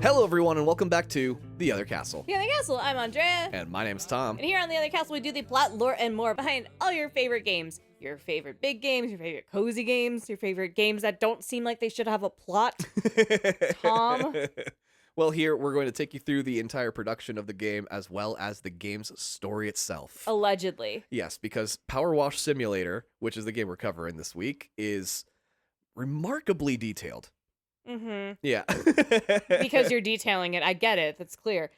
Hello, everyone, and welcome back to The Other Castle. The Other Castle, I'm Andrea. And my name's Tom. And here on The Other Castle, we do the plot, lore, and more behind all your favorite games. Your favorite big games, your favorite cozy games, your favorite games that don't seem like they should have a plot. Tom? Well, here, we're going to take you through the entire production of the game as well as the game's story itself. Allegedly. Yes, because Power Wash Simulator, which is the game we're covering this week, is remarkably detailed. Mm-hmm. Yeah. Because you're detailing it. I get it. That's clear.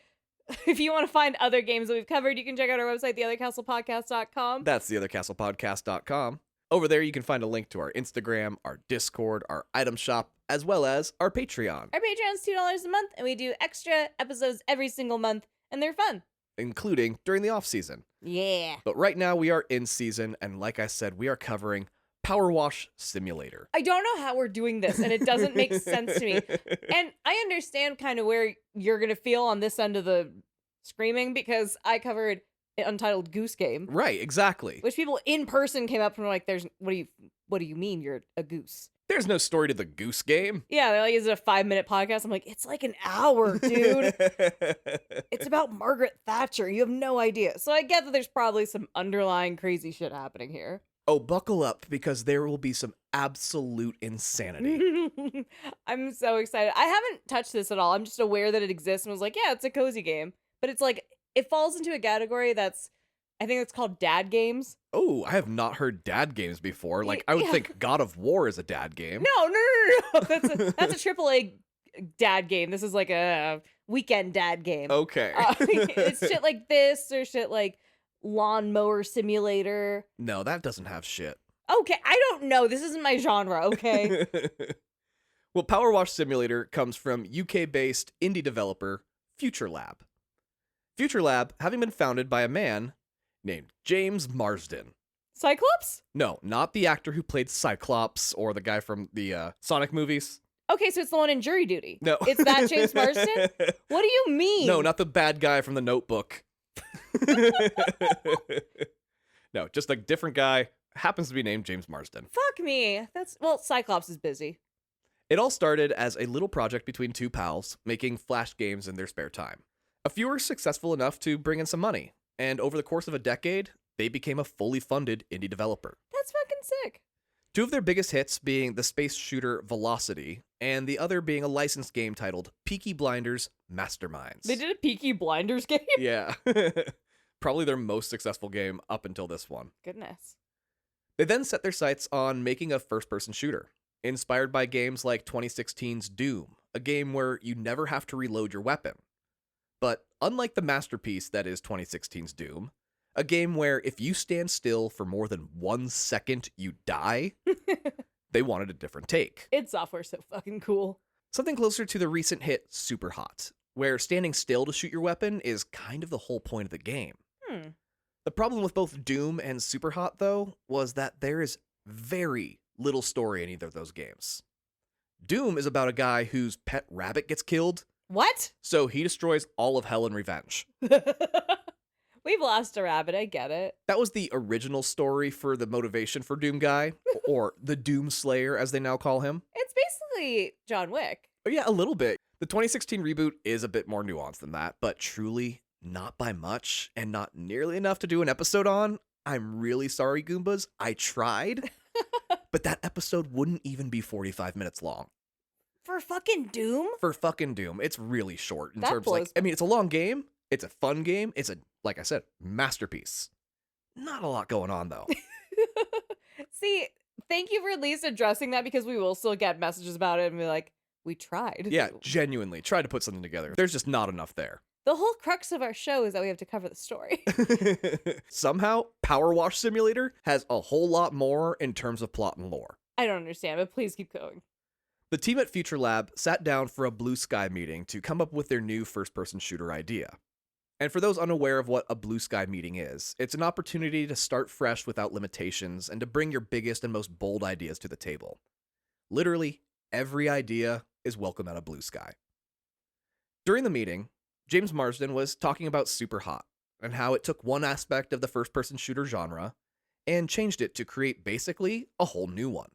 If you want to find other games that we've covered, you can check out our website, theothercastlepodcast.com. That's theothercastlepodcast.com. Over there, you can find a link to our Instagram, our Discord, our item shop, as well as our Patreon. Our Patreon's $2 a month, and we do extra episodes every single month, and they're fun. Including during the off-season. Yeah. But right now, we are in season, and like I said, we are covering Power Wash Simulator. I don't know how we're doing this, and it doesn't make sense to me. And I understand kind of where you're going to feel on this end of the screaming, because I covered an Untitled Goose Game. Right, exactly. Which people in person came up and were like, what do you mean you're a goose? There's no story to the Goose Game. Yeah, they're like, is it a 5-minute podcast? I'm like, it's like an hour, dude. It's about Margaret Thatcher. You have no idea. So I get that there's probably some underlying crazy shit happening here. Oh, buckle up, because there will be some absolute insanity. I'm so excited. I haven't touched this at all. I'm just aware that it exists and was like, yeah, it's a cozy game. But it's like, it falls into a category that's, I think it's called dad games. Oh, I have not heard dad games before. Like, I would think God of War is a dad game. No. That's a AAA dad game. This is like a weekend dad game. Okay. It's shit like this or shit like Lawnmower Simulator. No, that doesn't have shit. Okay, I don't know. This isn't my genre, okay? Well, Power Wash Simulator comes from UK-based indie developer FutureLab. FutureLab having been founded by a man named James Marsden. Cyclops? No, not the actor who played Cyclops or the guy from the Sonic movies. Okay, so it's the one in Jury Duty. No. It's that James Marsden? What do you mean? No, not the bad guy from The Notebook. No, just a different guy. Happens to be named James Marsden. Fuck me. Cyclops is busy. It all started as a little project between two pals making flash games in their spare time. A few were successful enough to bring in some money, and over the course of a decade, they became a fully funded indie developer. That's fucking sick. Two of their biggest hits being the space shooter Velocity, and the other being a licensed game titled Peaky Blinders Masterminds. They did a Peaky Blinders game? Yeah. Probably their most successful game up until this one. Goodness. They then set their sights on making a first-person shooter, inspired by games like 2016's Doom, a game where you never have to reload your weapon. But unlike the masterpiece that is 2016's Doom, a game where if you stand still for more than 1 second, you die, they wanted a different take. Id Software's so fucking cool. Something closer to the recent hit Super Hot, where standing still to shoot your weapon is kind of the whole point of the game. The problem with both Doom and Super Hot, though, was that there is very little story in either of those games. Doom is about a guy whose pet rabbit gets killed. What? So he destroys all of hell in revenge. We've lost a rabbit, I get it. That was the original story for the motivation for Doom Guy, or the Doom Slayer, as they now call him. It's basically John Wick. Oh, yeah, a little bit. The 2016 reboot is a bit more nuanced than that, but truly not by much, and not nearly enough to do an episode on. I'm really sorry, Goombas. I tried, but that episode wouldn't even be 45 minutes long. For fucking Doom? For fucking Doom. It's really short in That terms blows- it's a long game. It's a fun game. It's a, like I said, masterpiece. Not a lot going on, though. See, thank you for at least addressing that, because we will still get messages about it and be like, we tried. Yeah, genuinely. Try to put something together. There's just not enough there. The whole crux of our show is that we have to cover the story. Somehow, Power Wash Simulator has a whole lot more in terms of plot and lore. I don't understand, but please keep going. The team at FutureLab sat down for a blue sky meeting to come up with their new first-person shooter idea. And for those unaware of what a blue sky meeting is, it's an opportunity to start fresh without limitations and to bring your biggest and most bold ideas to the table. Literally, every idea is welcome at a blue sky. During the meeting, James Marsden was talking about Super Hot and how it took one aspect of the first-person shooter genre and changed it to create basically a whole new one.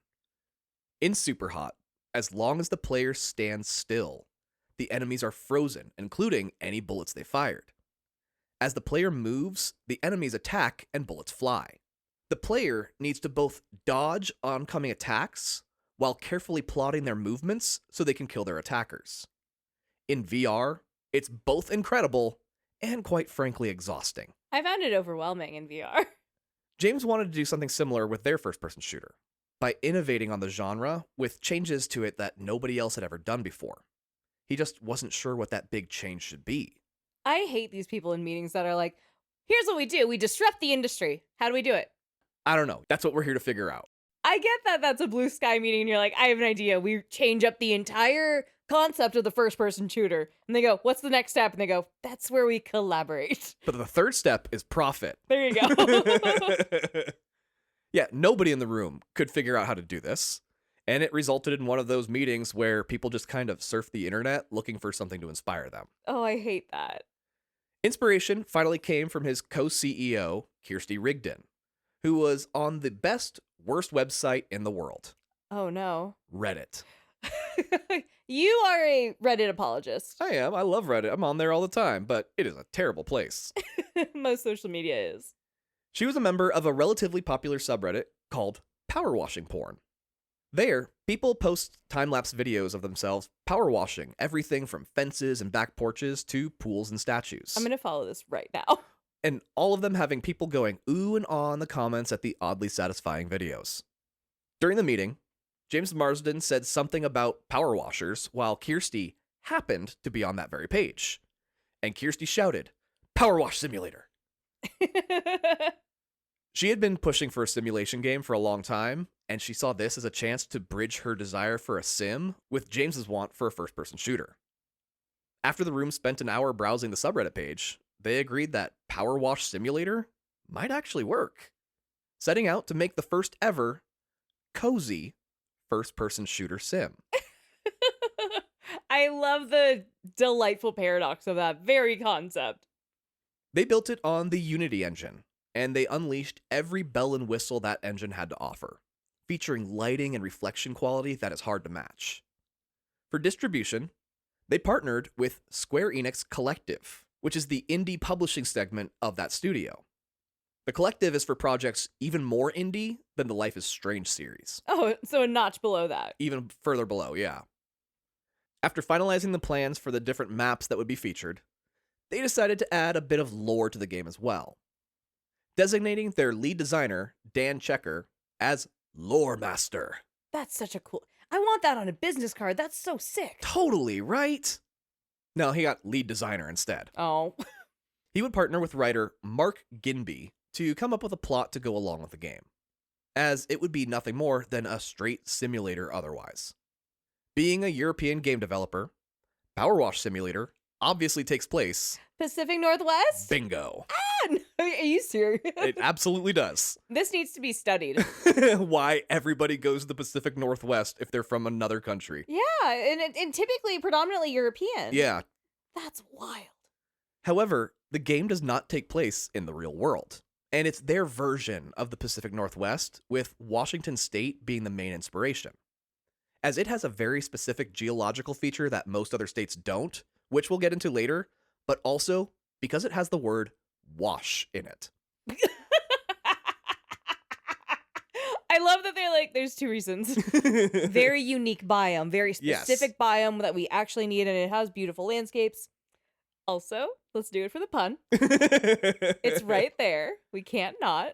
In Super Hot, as long as the player stands still, the enemies are frozen, including any bullets they fired. As the player moves, the enemies attack and bullets fly. The player needs to both dodge oncoming attacks while carefully plotting their movements so they can kill their attackers. In VR, it's both incredible and quite frankly exhausting. I found it overwhelming in VR. James wanted to do something similar with their first-person shooter, by innovating on the genre with changes to it that nobody else had ever done before. He just wasn't sure what that big change should be. I hate these people in meetings that are like, here's what we do. We disrupt the industry. How do we do it? I don't know. That's what we're here to figure out. I get that that's a blue sky meeting and you're like, I have an idea. We change up the entire concept of the first person shooter. And they go, what's the next step? And they go, that's where we collaborate. But the third step is profit. There you go. Yeah, nobody in the room could figure out how to do this. And it resulted in one of those meetings where people just kind of surf the internet looking for something to inspire them. Oh, I hate that. Inspiration finally came from his co-CEO, Kirsty Rigdon, who was on the worst website in the world. Oh, no. Reddit. You are a Reddit apologist. I am. I love Reddit. I'm on there all the time, but it is a terrible place. Most social media is. She was a member of a relatively popular subreddit called power washing porn. There, people post time-lapse videos of themselves power washing everything from fences and back porches to pools and statues. I'm going to follow this right now. And all of them having people going ooh and ah in the comments at the oddly satisfying videos. During the meeting, James Marsden said something about power washers while Kirsty happened to be on that very page. And Kirsty shouted, "Power wash simulator." She had been pushing for a simulation game for a long time, and she saw this as a chance to bridge her desire for a sim with James's want for a first-person shooter. After the room spent an hour browsing the subreddit page, they agreed that Power Wash Simulator might actually work, setting out to make the first ever cozy first-person shooter sim. I love the delightful paradox of that very concept. They built it on the Unity engine, and they unleashed every bell and whistle that engine had to offer, featuring lighting and reflection quality that is hard to match. For distribution, they partnered with Square Enix Collective, which is the indie publishing segment of that studio. The Collective is for projects even more indie than the Life is Strange series. Oh, so a notch below that. Even further below, yeah. After finalizing the plans for the different maps that would be featured, they decided to add a bit of lore to the game as well, designating their lead designer, Dan Checker, as Lore Master. That's such a cool... I want that on a business card. That's so sick. Totally, right? No, he got lead designer instead. Oh. He would partner with writer Mark Ginby to come up with a plot to go along with the game, as it would be nothing more than a straight simulator otherwise. Being a European game developer, Power Wash Simulator obviously takes place... Pacific Northwest? Bingo. Ah, are you serious? It absolutely does. This needs to be studied. Why everybody goes to the Pacific Northwest if they're from another country. Yeah, and typically predominantly European. Yeah. That's wild. However, the game does not take place in the real world, and it's their version of the Pacific Northwest, with Washington State being the main inspiration, as it has a very specific geological feature that most other states don't, which we'll get into later, but also because it has the word wash in it. I love that they're like, there's two reasons. Very unique biome, very specific biome that we actually need, and it has beautiful landscapes. Also, let's do it for the pun. It's right there. We can't not.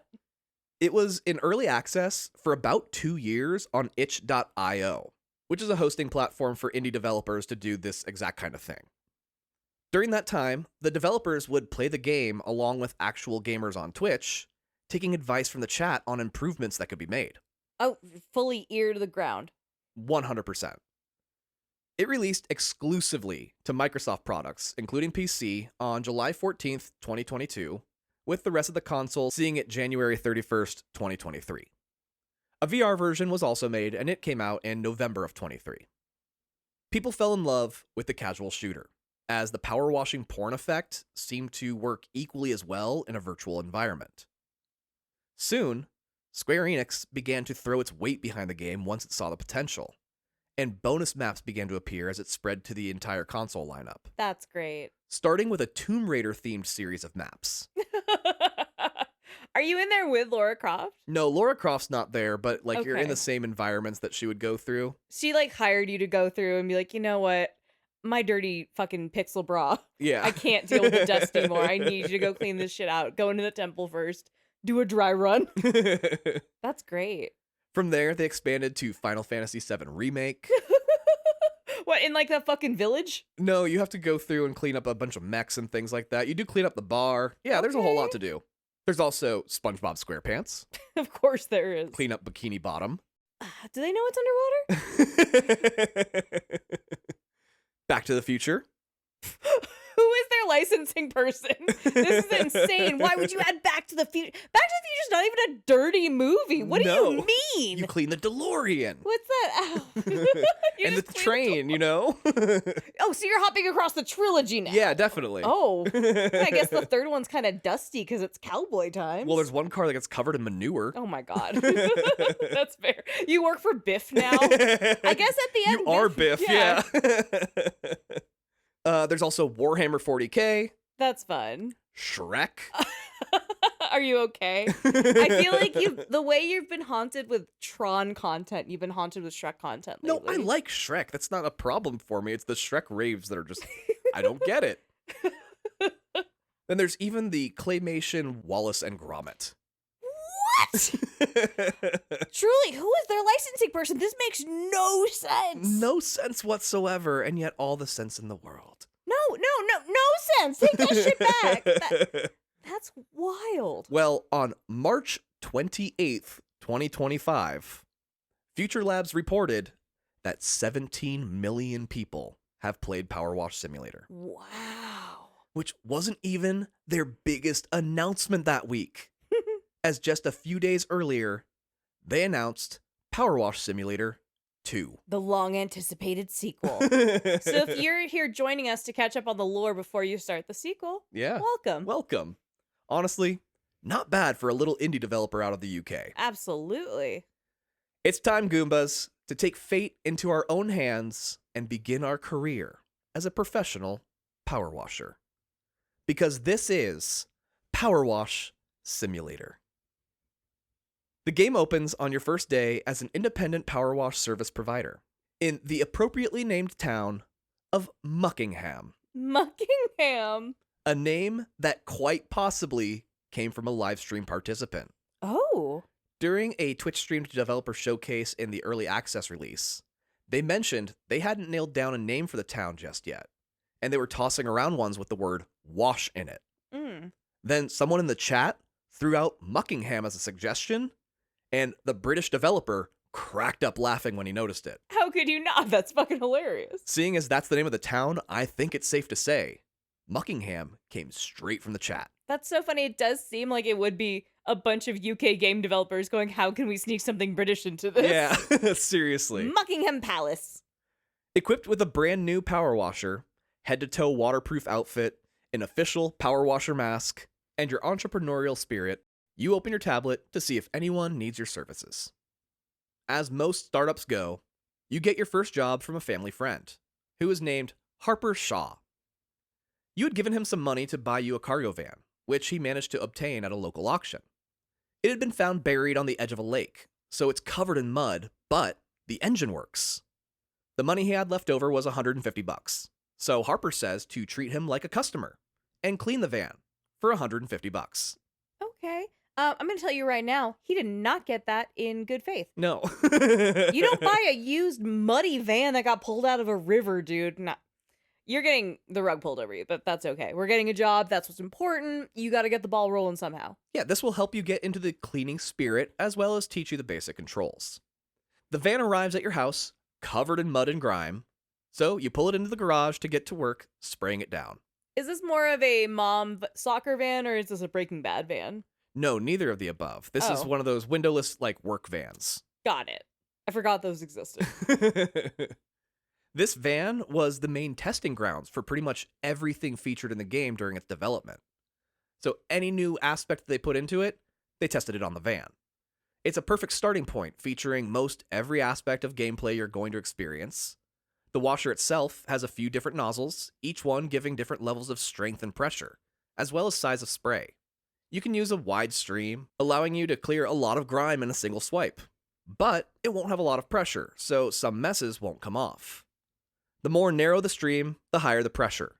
It was in early access for about 2 years on itch.io, which is a hosting platform for indie developers to do this exact kind of thing. During that time, the developers would play the game along with actual gamers on Twitch, taking advice from the chat on improvements that could be made. Oh, fully ear to the ground. 100%. It released exclusively to Microsoft products, including PC, on July 14th, 2022, with the rest of the console seeing it January 31st, 2023. A VR version was also made, and it came out in November of 23. People fell in love with the casual shooter, as the power washing porn effect seemed to work equally as well in a virtual environment. Soon, Square Enix began to throw its weight behind the game once it saw the potential, and bonus maps began to appear as it spread to the entire console lineup, That's great. starting with a Tomb Raider-themed series of maps. Are you in there with Laura Croft? No, Lara Croft's not there, but like you're in Okay. the same environments that she would go through. She like hired you to go through and be like, you know what? My dirty fucking pixel bra. Yeah. I can't deal with the dust anymore. I need you to go clean this shit out. Go into the temple first. Do a dry run. That's great. From there, they expanded to Final Fantasy VII Remake. What, in like that fucking village? No, you have to go through and clean up a bunch of mechs and things like that. You do clean up the bar. Yeah, there's a whole lot to do. There's also SpongeBob SquarePants. Of course there is. Clean up Bikini Bottom. Do they know it's underwater? Back to the Future. Who is their licensing person? This is insane. Why would you add Back to the Future? Back to the Future's not even a dirty movie. What do you mean? You clean the DeLorean. What's that? Ow. You And the just clean train, you know? Oh, so you're hopping across the trilogy now. Yeah, definitely. Oh, I guess the third one's kind of dusty because it's cowboy times. Well, there's one car that gets covered in manure. Oh my god. That's fair. You work for Biff now? I guess at the end You are Biff, yeah. There's also Warhammer 40K. That's fun. Shrek. Are you okay? I feel like the way you've been haunted with Tron content, you've been haunted with Shrek content No, lately. I like Shrek. That's not a problem for me. It's the Shrek raves that are just, I don't get it. Then there's even the claymation Wallace and Gromit. What? Truly, who is their licensing person? This makes no sense. No sense whatsoever, and yet all the sense in the world. No sense. Take that shit back. That's wild. Well, on March 28th, 2025, Future Labs reported that 17 million people have played Power Wash Simulator. Wow. Which wasn't even their biggest announcement that week. As just a few days earlier, they announced Power Wash Simulator 2. The long-anticipated sequel. So if you're here joining us to catch up on the lore before you start the sequel, Yeah. welcome. Welcome. Honestly, not bad for a little indie developer out of the UK. Absolutely. It's time, Goombas, to take fate into our own hands and begin our career as a professional power washer. Because this is Power Wash Simulator. The game opens on your first day as an independent power wash service provider in the appropriately named town of Muckingham. Muckingham. A name that quite possibly came from a live stream participant. Oh. During a Twitch-streamed developer showcase in the early access release, they mentioned they hadn't nailed down a name for the town just yet, and they were tossing around ones with the word wash in it. Then someone in the chat threw out Muckingham as a suggestion, and the British developer cracked up laughing when he noticed it. How could you not? That's fucking hilarious. Seeing as that's the name of the town, I think it's safe to say Muckingham came straight from the chat. That's so funny. It does seem like it would be a bunch of UK game developers going, how can we sneak something British into this? Yeah, seriously. Muckingham Palace. Equipped with a brand new power washer, head-to-toe waterproof outfit, an official power washer mask, and your entrepreneurial spirit, you open your tablet to see if anyone needs your services. As most startups go, you get your first job from a family friend, who is named Harper Shaw. You had given him some money to buy you a cargo van, which he managed to obtain at a local auction. It had been found buried on the edge of a lake, so it's covered in mud, but the engine works. The money he had left over was $150, so Harper says to treat him like a customer and clean the van for $150. Okay. I'm going to tell you right now, he did not get that in good faith. No. You don't buy a used muddy van that got pulled out of a river, dude. No. You're getting the rug pulled over you, but that's okay. We're getting a job. That's what's important. You got to get the ball rolling somehow. Yeah, this will help you get into the cleaning spirit as well as teach you the basic controls. The van arrives at your house, covered in mud and grime, so you pull it into the garage to get to work spraying it down. Is this more of a mom soccer van or is this a Breaking Bad van? No, neither of the above. This is one of those windowless, like, work vans. Got it. I forgot those existed. This van was the main testing grounds for pretty much everything featured in the game during its development. So any new aspect they put into it, they tested it on the van. It's a perfect starting point, featuring most every aspect of gameplay you're going to experience. The washer itself has a few different nozzles, each one giving different levels of strength and pressure, as well as size of spray. You can use a wide stream, allowing you to clear a lot of grime in a single swipe. But it won't have a lot of pressure, so some messes won't come off. The more narrow the stream, the higher the pressure,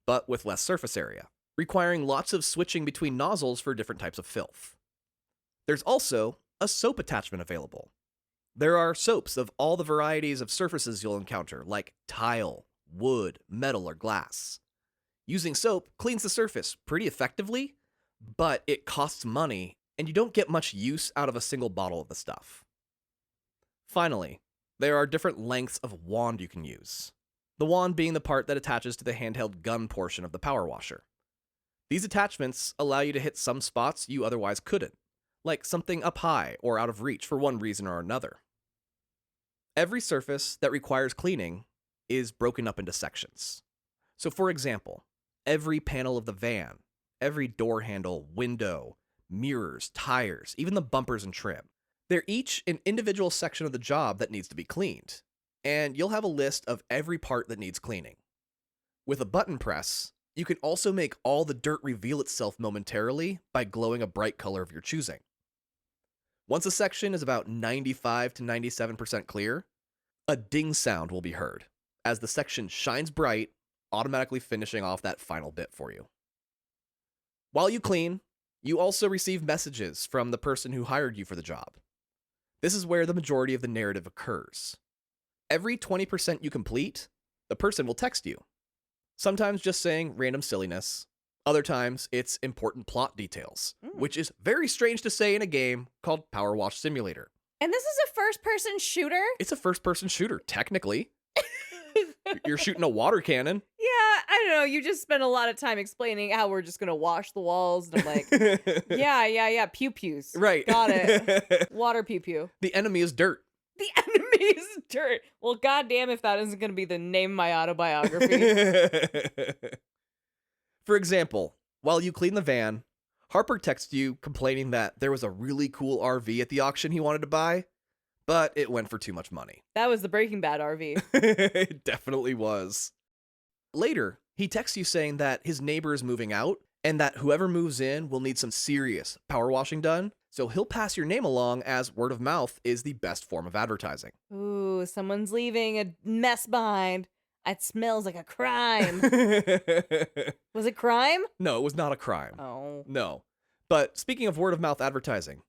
but with less surface area, requiring lots of switching between nozzles for different types of filth. There's also a soap attachment available. There are soaps of all the varieties of surfaces you'll encounter, like tile, wood, metal, or glass. Using soap cleans the surface pretty effectively, but it costs money, and you don't get much use out of a single bottle of the stuff. Finally, there are different lengths of wand you can use. The wand being the part that attaches to the handheld gun portion of the power washer. These attachments allow you to hit some spots you otherwise couldn't, like something up high or out of reach for one reason or another. Every surface that requires cleaning is broken up into sections. So for example, every panel of the van, every door handle, window, mirrors, tires, even the bumpers and trim. They're each an individual section of the job that needs to be cleaned, and you'll have a list of every part that needs cleaning. With a button press, you can also make all the dirt reveal itself momentarily by glowing a bright color of your choosing. Once a section is about 95 to 97% clear, a ding sound will be heard as the section shines bright, automatically finishing off that final bit for you. While you clean, you also receive messages from the person who hired you for the job. This is where the majority of the narrative occurs. Every 20% you complete, the person will text you. Sometimes just saying random silliness. Other times, it's important plot details, which is very strange to say in a game called Power Wash Simulator. And this is a first-person shooter? It's a first-person shooter, technically. You're shooting a water cannon. Yeah, I don't know. You just spent a lot of time explaining how we're just going to wash the walls. And I'm like, yeah, pew-pews. Right. Got it. Water pew-pew. The enemy is dirt. The enemy is dirt. Well, goddamn if that isn't going to be the name of my autobiography. For example, while you clean the van, Harper texts you complaining that there was a really cool RV at the auction he wanted to buy, but it went for too much money. That was the Breaking Bad RV. It definitely was. Later, he texts you saying that his neighbor is moving out and that whoever moves in will need some serious power washing done, so he'll pass your name along as word of mouth is the best form of advertising. Ooh, someone's leaving a mess behind. It smells like a crime. Was it crime? No, it was not a crime. Oh. No. But speaking of word of mouth advertising,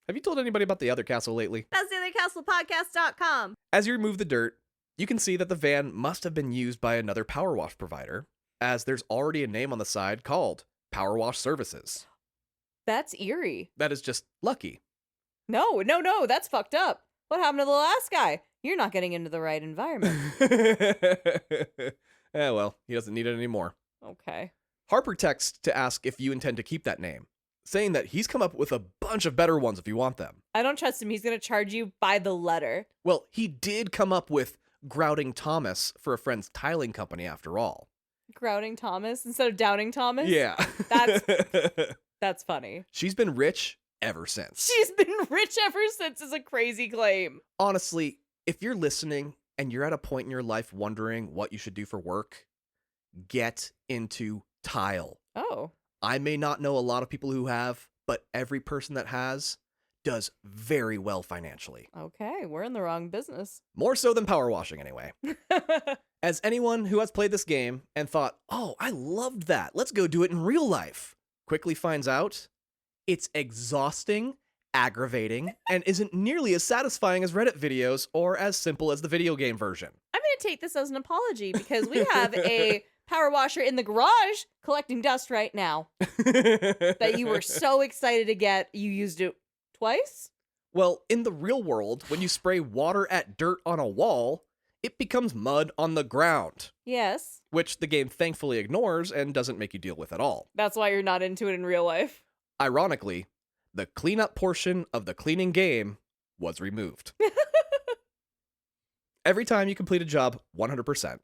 have you told anybody about the other castle lately? That's theothercastlepodcast.com. As you remove the dirt, you can see that the van must have been used by another power wash provider, as there's already a name on the side called Power Wash Services. That's eerie. That is just lucky. No, that's fucked up. What happened to the last guy? You're not getting into the right environment. Well, he doesn't need it anymore. Okay. Harper texts to ask if you intend to keep that name, saying that he's come up with a bunch of better ones if you want them. I don't trust him. He's going to charge you by the letter. Well, he did come up with Grouting Thomas for a friend's tiling company after all. Grouting Thomas instead of Downing Thomas? Yeah. That's funny. She's been rich ever since. She's been rich ever since is a crazy claim. Honestly, if you're listening and you're at a point in your life wondering what you should do for work, get into tile. Oh. I may not know a lot of people who have, but every person that has does very well financially. Okay, we're in the wrong business. More so than power washing, anyway. As anyone who has played this game and thought, oh, I loved that, let's go do it in real life, quickly finds out it's exhausting, aggravating, and isn't nearly as satisfying as Reddit videos or as simple as the video game version. I'm going to take this as an apology because we have a power washer in the garage collecting dust right now that you were so excited to get. You used it twice? Well, in the real world, when you spray water at dirt on a wall, it becomes mud on the ground. Yes. Which the game thankfully ignores and doesn't make you deal with at all. That's why you're not into it in real life. Ironically, the cleanup portion of the cleaning game was removed. Every time you complete a job 100%,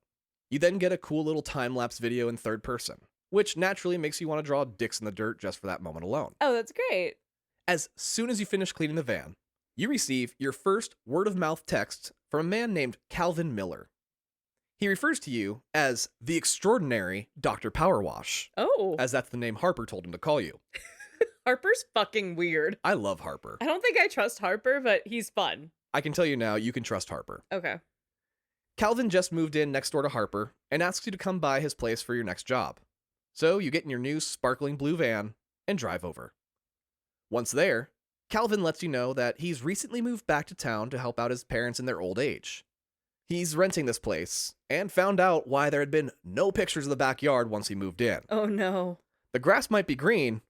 you then get a cool little time-lapse video in third person, which naturally makes you want to draw dicks in the dirt just for that moment alone. Oh, that's great. As soon as you finish cleaning the van, you receive your first word-of-mouth text from a man named Calvin Miller. He refers to you as the extraordinary Dr. Powerwash, Oh. as that's the name Harper told him to call you. Harper's fucking weird. I love Harper. I don't think I trust Harper, but he's fun. I can tell you now, you can trust Harper. Okay. Calvin just moved in next door to Harper and asks you to come by his place for your next job. So you get in your new sparkling blue van and drive over. Once there, Calvin lets you know that he's recently moved back to town to help out his parents in their old age. He's renting this place and found out why there had been no pictures of the backyard once he moved in. Oh no. The grass might be green,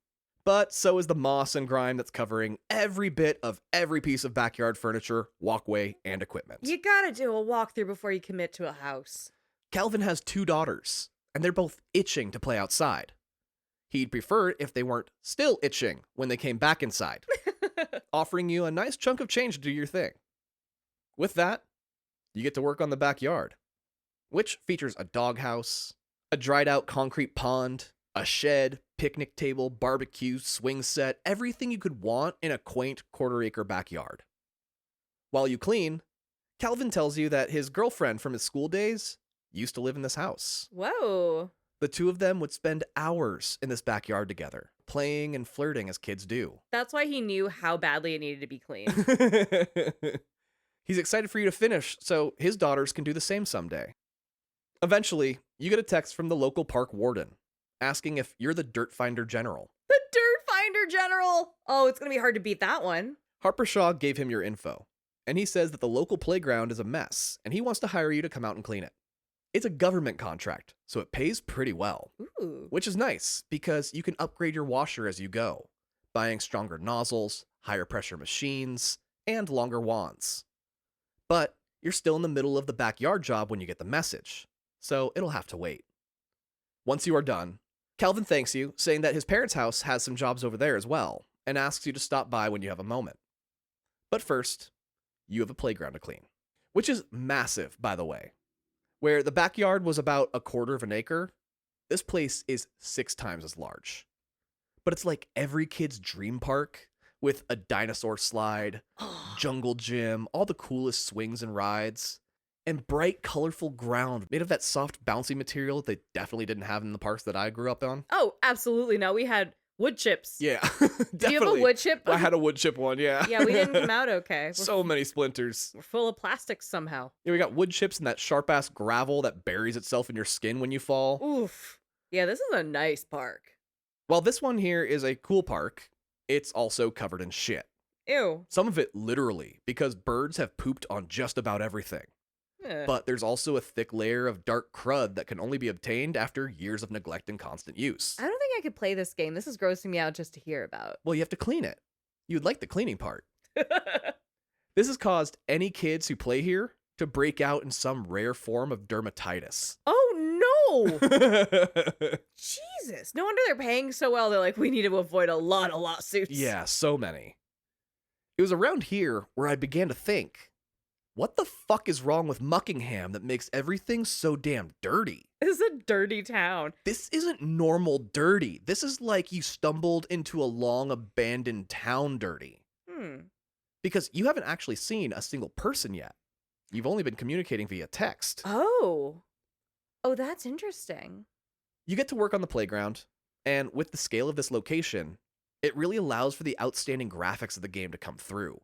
but so is the moss and grime that's covering every bit of every piece of backyard furniture, walkway, and equipment. You gotta do a walkthrough before you commit to a house. Calvin has 2 daughters, and they're both itching to play outside. He'd prefer it if they weren't still itching when they came back inside, offering you a nice chunk of change to do your thing. With that, you get to work on the backyard, which features a doghouse, a dried-out concrete pond, a shed, picnic table, barbecue, swing set, everything you could want in a quaint quarter-acre backyard. While you clean, Calvin tells you that his girlfriend from his school days used to live in this house. Whoa. The two of them would spend hours in this backyard together, playing and flirting as kids do. That's why he knew how badly it needed to be clean. He's excited for you to finish, so his daughters can do the same someday. Eventually, you get a text from the local park warden, asking if you're the Dirt Finder General. The Dirt Finder General! Oh, it's gonna be hard to beat that one. Harper Shaw gave him your info, and he says that the local playground is a mess, and he wants to hire you to come out and clean it. It's a government contract, so it pays pretty well. Ooh. Which is nice, because you can upgrade your washer as you go, buying stronger nozzles, higher pressure machines, and longer wands. But you're still in the middle of the backyard job when you get the message, so it'll have to wait. Once you are done, Calvin thanks you, saying that his parents' house has some jobs over there as well, and asks you to stop by when you have a moment. But first, you have a playground to clean, which is massive, by the way. Where the backyard was about 1/4 of an acre, this place is 6 times as large. But it's like every kid's dream park, with a dinosaur slide, jungle gym, all the coolest swings and rides, and bright, colorful ground made of that soft, bouncy material they definitely didn't have in the parks that I grew up on. Oh, absolutely no. We had wood chips. Yeah, definitely. Do you have a wood chip? I had a wood chip one, yeah. Yeah, we didn't come out okay. So many splinters. We're full of plastics somehow. Yeah, we got wood chips and that sharp-ass gravel that buries itself in your skin when you fall. Oof. Yeah, this is a nice park. While this one here is a cool park, it's also covered in shit. Ew. Some of it literally, because birds have pooped on just about everything. But there's also a thick layer of dark crud that can only be obtained after years of neglect and constant use. I don't think I could play this game. This is grossing me out just to hear about. Well, you have to clean it. You'd like the cleaning part. This has caused any kids who play here to break out in some rare form of dermatitis. Oh, no! Jesus. No wonder they're paying so well. They're like, we need to avoid a lot of lawsuits. Yeah, so many. It was around here where I began to think, what the fuck is wrong with Muckingham that makes everything so damn dirty? This is a dirty town. This isn't normal dirty. This is like you stumbled into a long abandoned town dirty. Because you haven't actually seen a single person yet. You've only been communicating via text. Oh, that's interesting. You get to work on the playground, and with the scale of this location, it really allows for the outstanding graphics of the game to come through.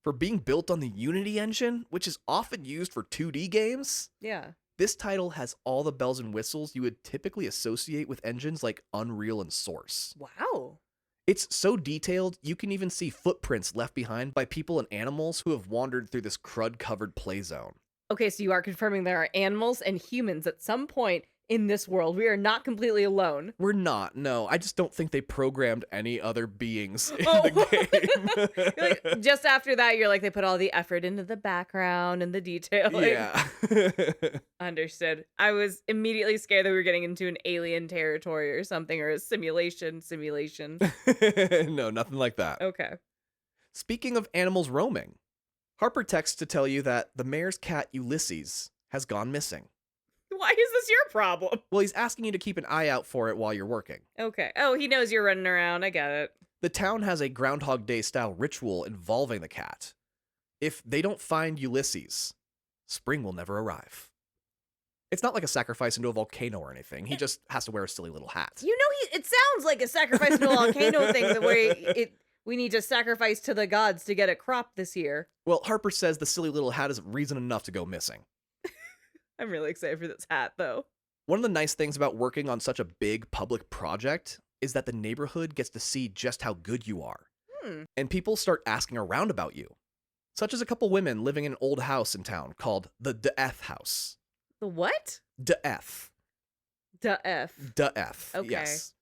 For being built on the Unity engine, which is often used for 2D games, Yeah. this title has all the bells and whistles you would typically associate with engines like Unreal and Source. Wow. It's so detailed, you can even see footprints left behind by people and animals who have wandered through this crud-covered play zone. Okay, so you are confirming there are animals and humans at some point in this world. We are not completely alone. We're not, no. I just don't think they programmed any other beings in the game. Like, just after that, you're like, they put all the effort into the background and the detailing. Yeah. Understood. I was immediately scared that we were getting into an alien territory or something, or a simulation. No, nothing like that. Okay. Speaking of animals roaming, Harper texts to tell you that the mayor's cat Ulysses has gone missing. Why is this your problem? Well, he's asking you to keep an eye out for it while you're working. Okay. Oh, he knows you're running around. I get it. The town has a Groundhog Day style ritual involving the cat. If they don't find Ulysses, spring will never arrive. It's not like a sacrifice into a volcano or anything. He just has to wear a silly little hat. You know, it sounds like a sacrifice to a volcano thing, the way we need to sacrifice to the gods to get a crop this year. Well, Harper says the silly little hat is reason enough to go missing. I'm really excited for this hat, though. One of the nice things about working on such a big public project is that the neighborhood gets to see just how good you are. And people start asking around about you, such as a couple women living in an old house in town called the De'Eth House. The what? De'Eth. De'Eth. De'Eth, Okay. yes.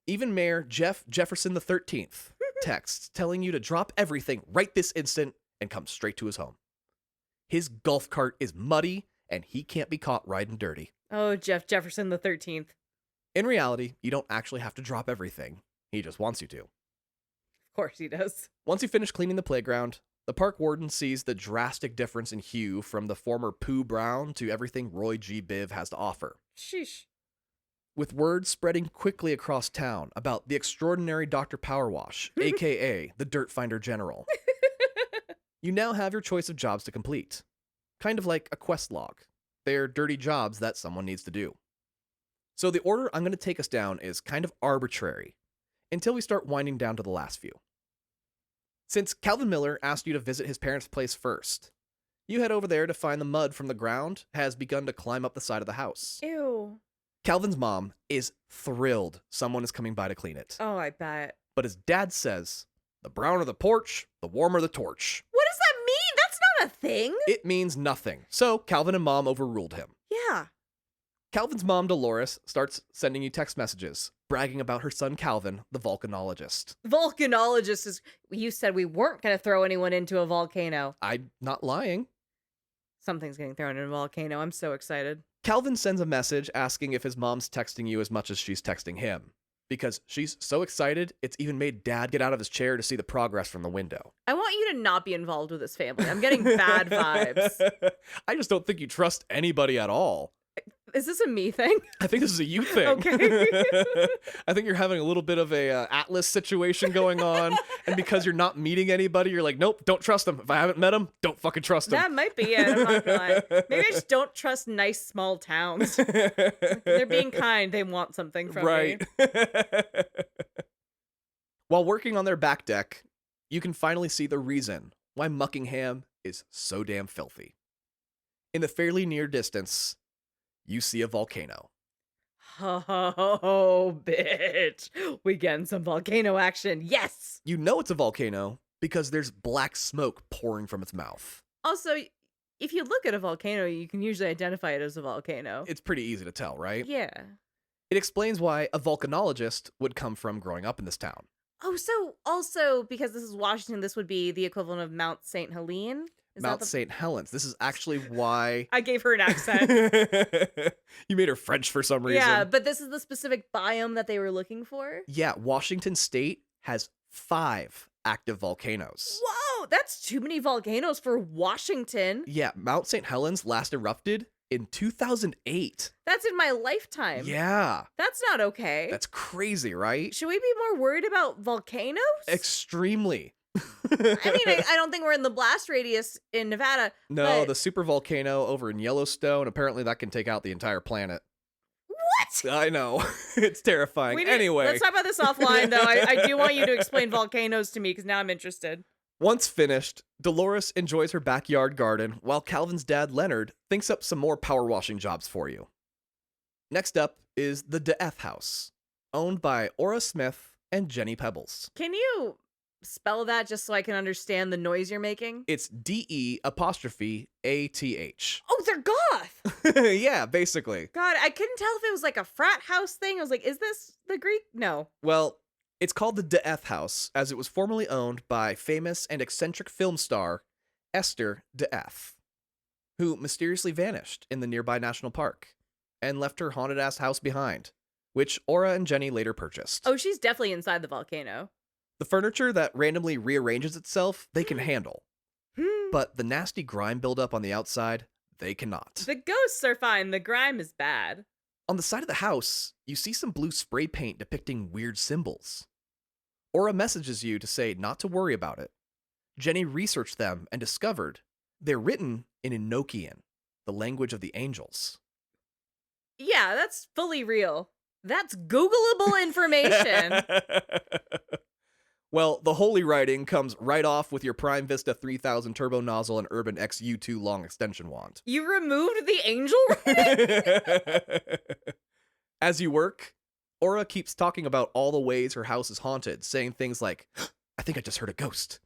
Even Mayor Jefferson the 13th texts telling you to drop everything right this instant and come straight to his home. His golf cart is muddy, and he can't be caught riding dirty. Oh, Jefferson the 13th. In reality, you don't actually have to drop everything. He just wants you to. Of course he does. Once you finish cleaning the playground, the park warden sees the drastic difference in hue from the former Pooh Brown to everything Roy G. Biv has to offer. Sheesh. With word spreading quickly across town about the extraordinary Dr. Powerwash, aka the Dirt Finder General, you now have your choice of jobs to complete. Kind of like a quest log. They're dirty jobs that someone needs to do. So the order I'm going to take us down is kind of arbitrary, until we start winding down to the last few. Since Calvin Miller asked you to visit his parents' place first, you head over there to find the mud from the ground has begun to climb up the side of the house. Ew. Calvin's mom is thrilled someone is coming by to clean it. Oh, I bet. But his dad says, the browner the porch, the warmer the torch. What does that mean? That's not a thing. It means nothing. So Calvin and mom overruled him. Yeah. Calvin's mom, Dolores, starts sending you text messages, bragging about her son Calvin, the volcanologist. Volcanologist is... You said we weren't going to throw anyone into a volcano. I'm not lying. Something's getting thrown in a volcano. I'm so excited. Calvin sends a message asking if his mom's texting you as much as she's texting him. Because she's so excited, it's even made Dad get out of his chair to see the progress from the window. I want you to not be involved with this family. I'm getting bad vibes. I just don't think you trust anybody at all. Is this a me thing? I think this is a you thing. Okay. I think you're having a little bit of a Atlas situation going on, and because you're not meeting anybody, you're like, nope, don't trust them. If I haven't met them, don't fucking trust them. That might be it. I'm not gonna lie. Maybe I just don't trust nice small towns. They're being kind. They want something from me. While working on their back deck, you can finally see the reason why Muckingham is so damn filthy. In the fairly near distance, you see a volcano. Oh, bitch. We getting some volcano action. Yes. You know it's a volcano because there's black smoke pouring from its mouth. Also, if you look at a volcano, you can usually identify it as a volcano. It's pretty easy to tell, right? Yeah. It explains why a volcanologist would come from growing up in this town. Oh, so also, because this is Washington, this would be the equivalent of Mount St. Helene? Mount St. Helens. This is actually why... I gave her an accent. You made her French for some reason. Yeah, but this is the specific biome that they were looking for? Yeah, Washington State has 5 active volcanoes. Whoa, that's too many volcanoes for Washington. Yeah, Mount St. Helens last erupted in 2008. That's in my lifetime. Yeah. That's not okay. That's crazy, right? Should we be more worried about volcanoes? Extremely. I mean, I don't think we're in the blast radius in Nevada. No, but... the super volcano over in Yellowstone, apparently that can take out the entire planet. What? I know. It's terrifying. Anyway. Let's talk about this offline, though. I do want you to explain volcanoes to me, because now I'm interested. Once finished, Dolores enjoys her backyard garden, while Calvin's dad, Leonard, thinks up some more power washing jobs for you. Next up is the De'Eth House, owned by Ora Smith and Jenny Pebbles. Can you spell that just so I can understand the noise you're making? It's DE'Ath. Oh, they're goth! Yeah, basically. God, I couldn't tell if it was like a frat house thing. I was like, is this the Greek? No. Well, it's called the De'Eth House, as it was formerly owned by famous and eccentric film star Esther De'Eth, who mysteriously vanished in the nearby national park and left her haunted-ass house behind, which Ora and Jenny later purchased. Oh, she's definitely inside the volcano. The furniture that randomly rearranges itself, they can handle. But the nasty grime buildup on the outside, they cannot. The ghosts are fine. The grime is bad. On the side of the house, you see some blue spray paint depicting weird symbols. Aura messages you to say not to worry about it. Jenny researched them and discovered they're written in Enochian, the language of the angels. Yeah, that's fully real. That's Googleable information. Well, the holy writing comes right off with your Prime Vista 3000 turbo nozzle and Urban XU2 long extension wand. You removed the angel writing? As you work, Aura keeps talking about all the ways her house is haunted, saying things like, I think I just heard a ghost.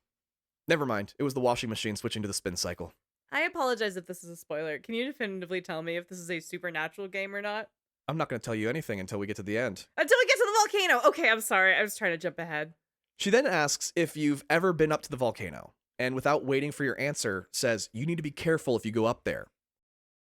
Never mind, it was the washing machine switching to the spin cycle. I apologize if this is a spoiler. Can you definitively tell me if this is a supernatural game or not? I'm not going to tell you anything until we get to the end. Until we get to the volcano! Okay, I'm sorry. I was trying to jump ahead. She then asks if you've ever been up to the volcano, and without waiting for your answer, says you need to be careful if you go up there.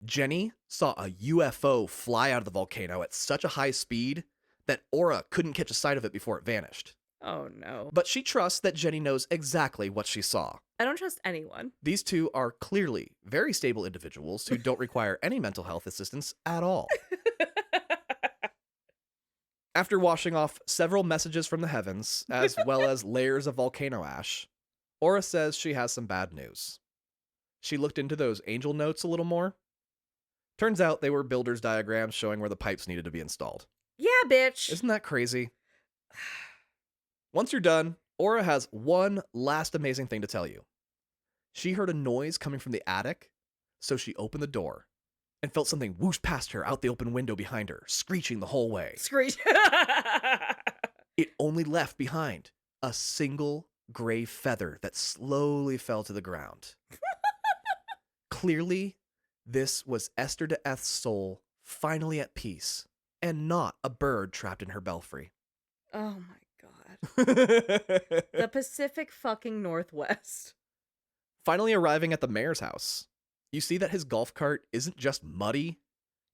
Jenny saw a UFO fly out of the volcano at such a high speed that Aura couldn't catch a sight of it before it vanished. Oh no. But she trusts that Jenny knows exactly what she saw. I don't trust anyone. These two are clearly very stable individuals who don't require any mental health assistance at all. After washing off several messages from the heavens, as well as layers of volcano ash, Aura says she has some bad news. She looked into those angel notes a little more. Turns out they were builder's diagrams showing where the pipes needed to be installed. Yeah, bitch. Isn't that crazy? Once you're done, Aura has one last amazing thing to tell you. She heard a noise coming from the attic, so she opened the door and felt something whoosh past her out the open window behind her, screeching the whole way. Screech. It only left behind a single gray feather that slowly fell to the ground. Clearly, this was Esther de Eth's soul finally at peace, and not a bird trapped in her belfry. Oh my god. The Pacific fucking Northwest. Finally arriving at the mayor's house, you see that his golf cart isn't just muddy,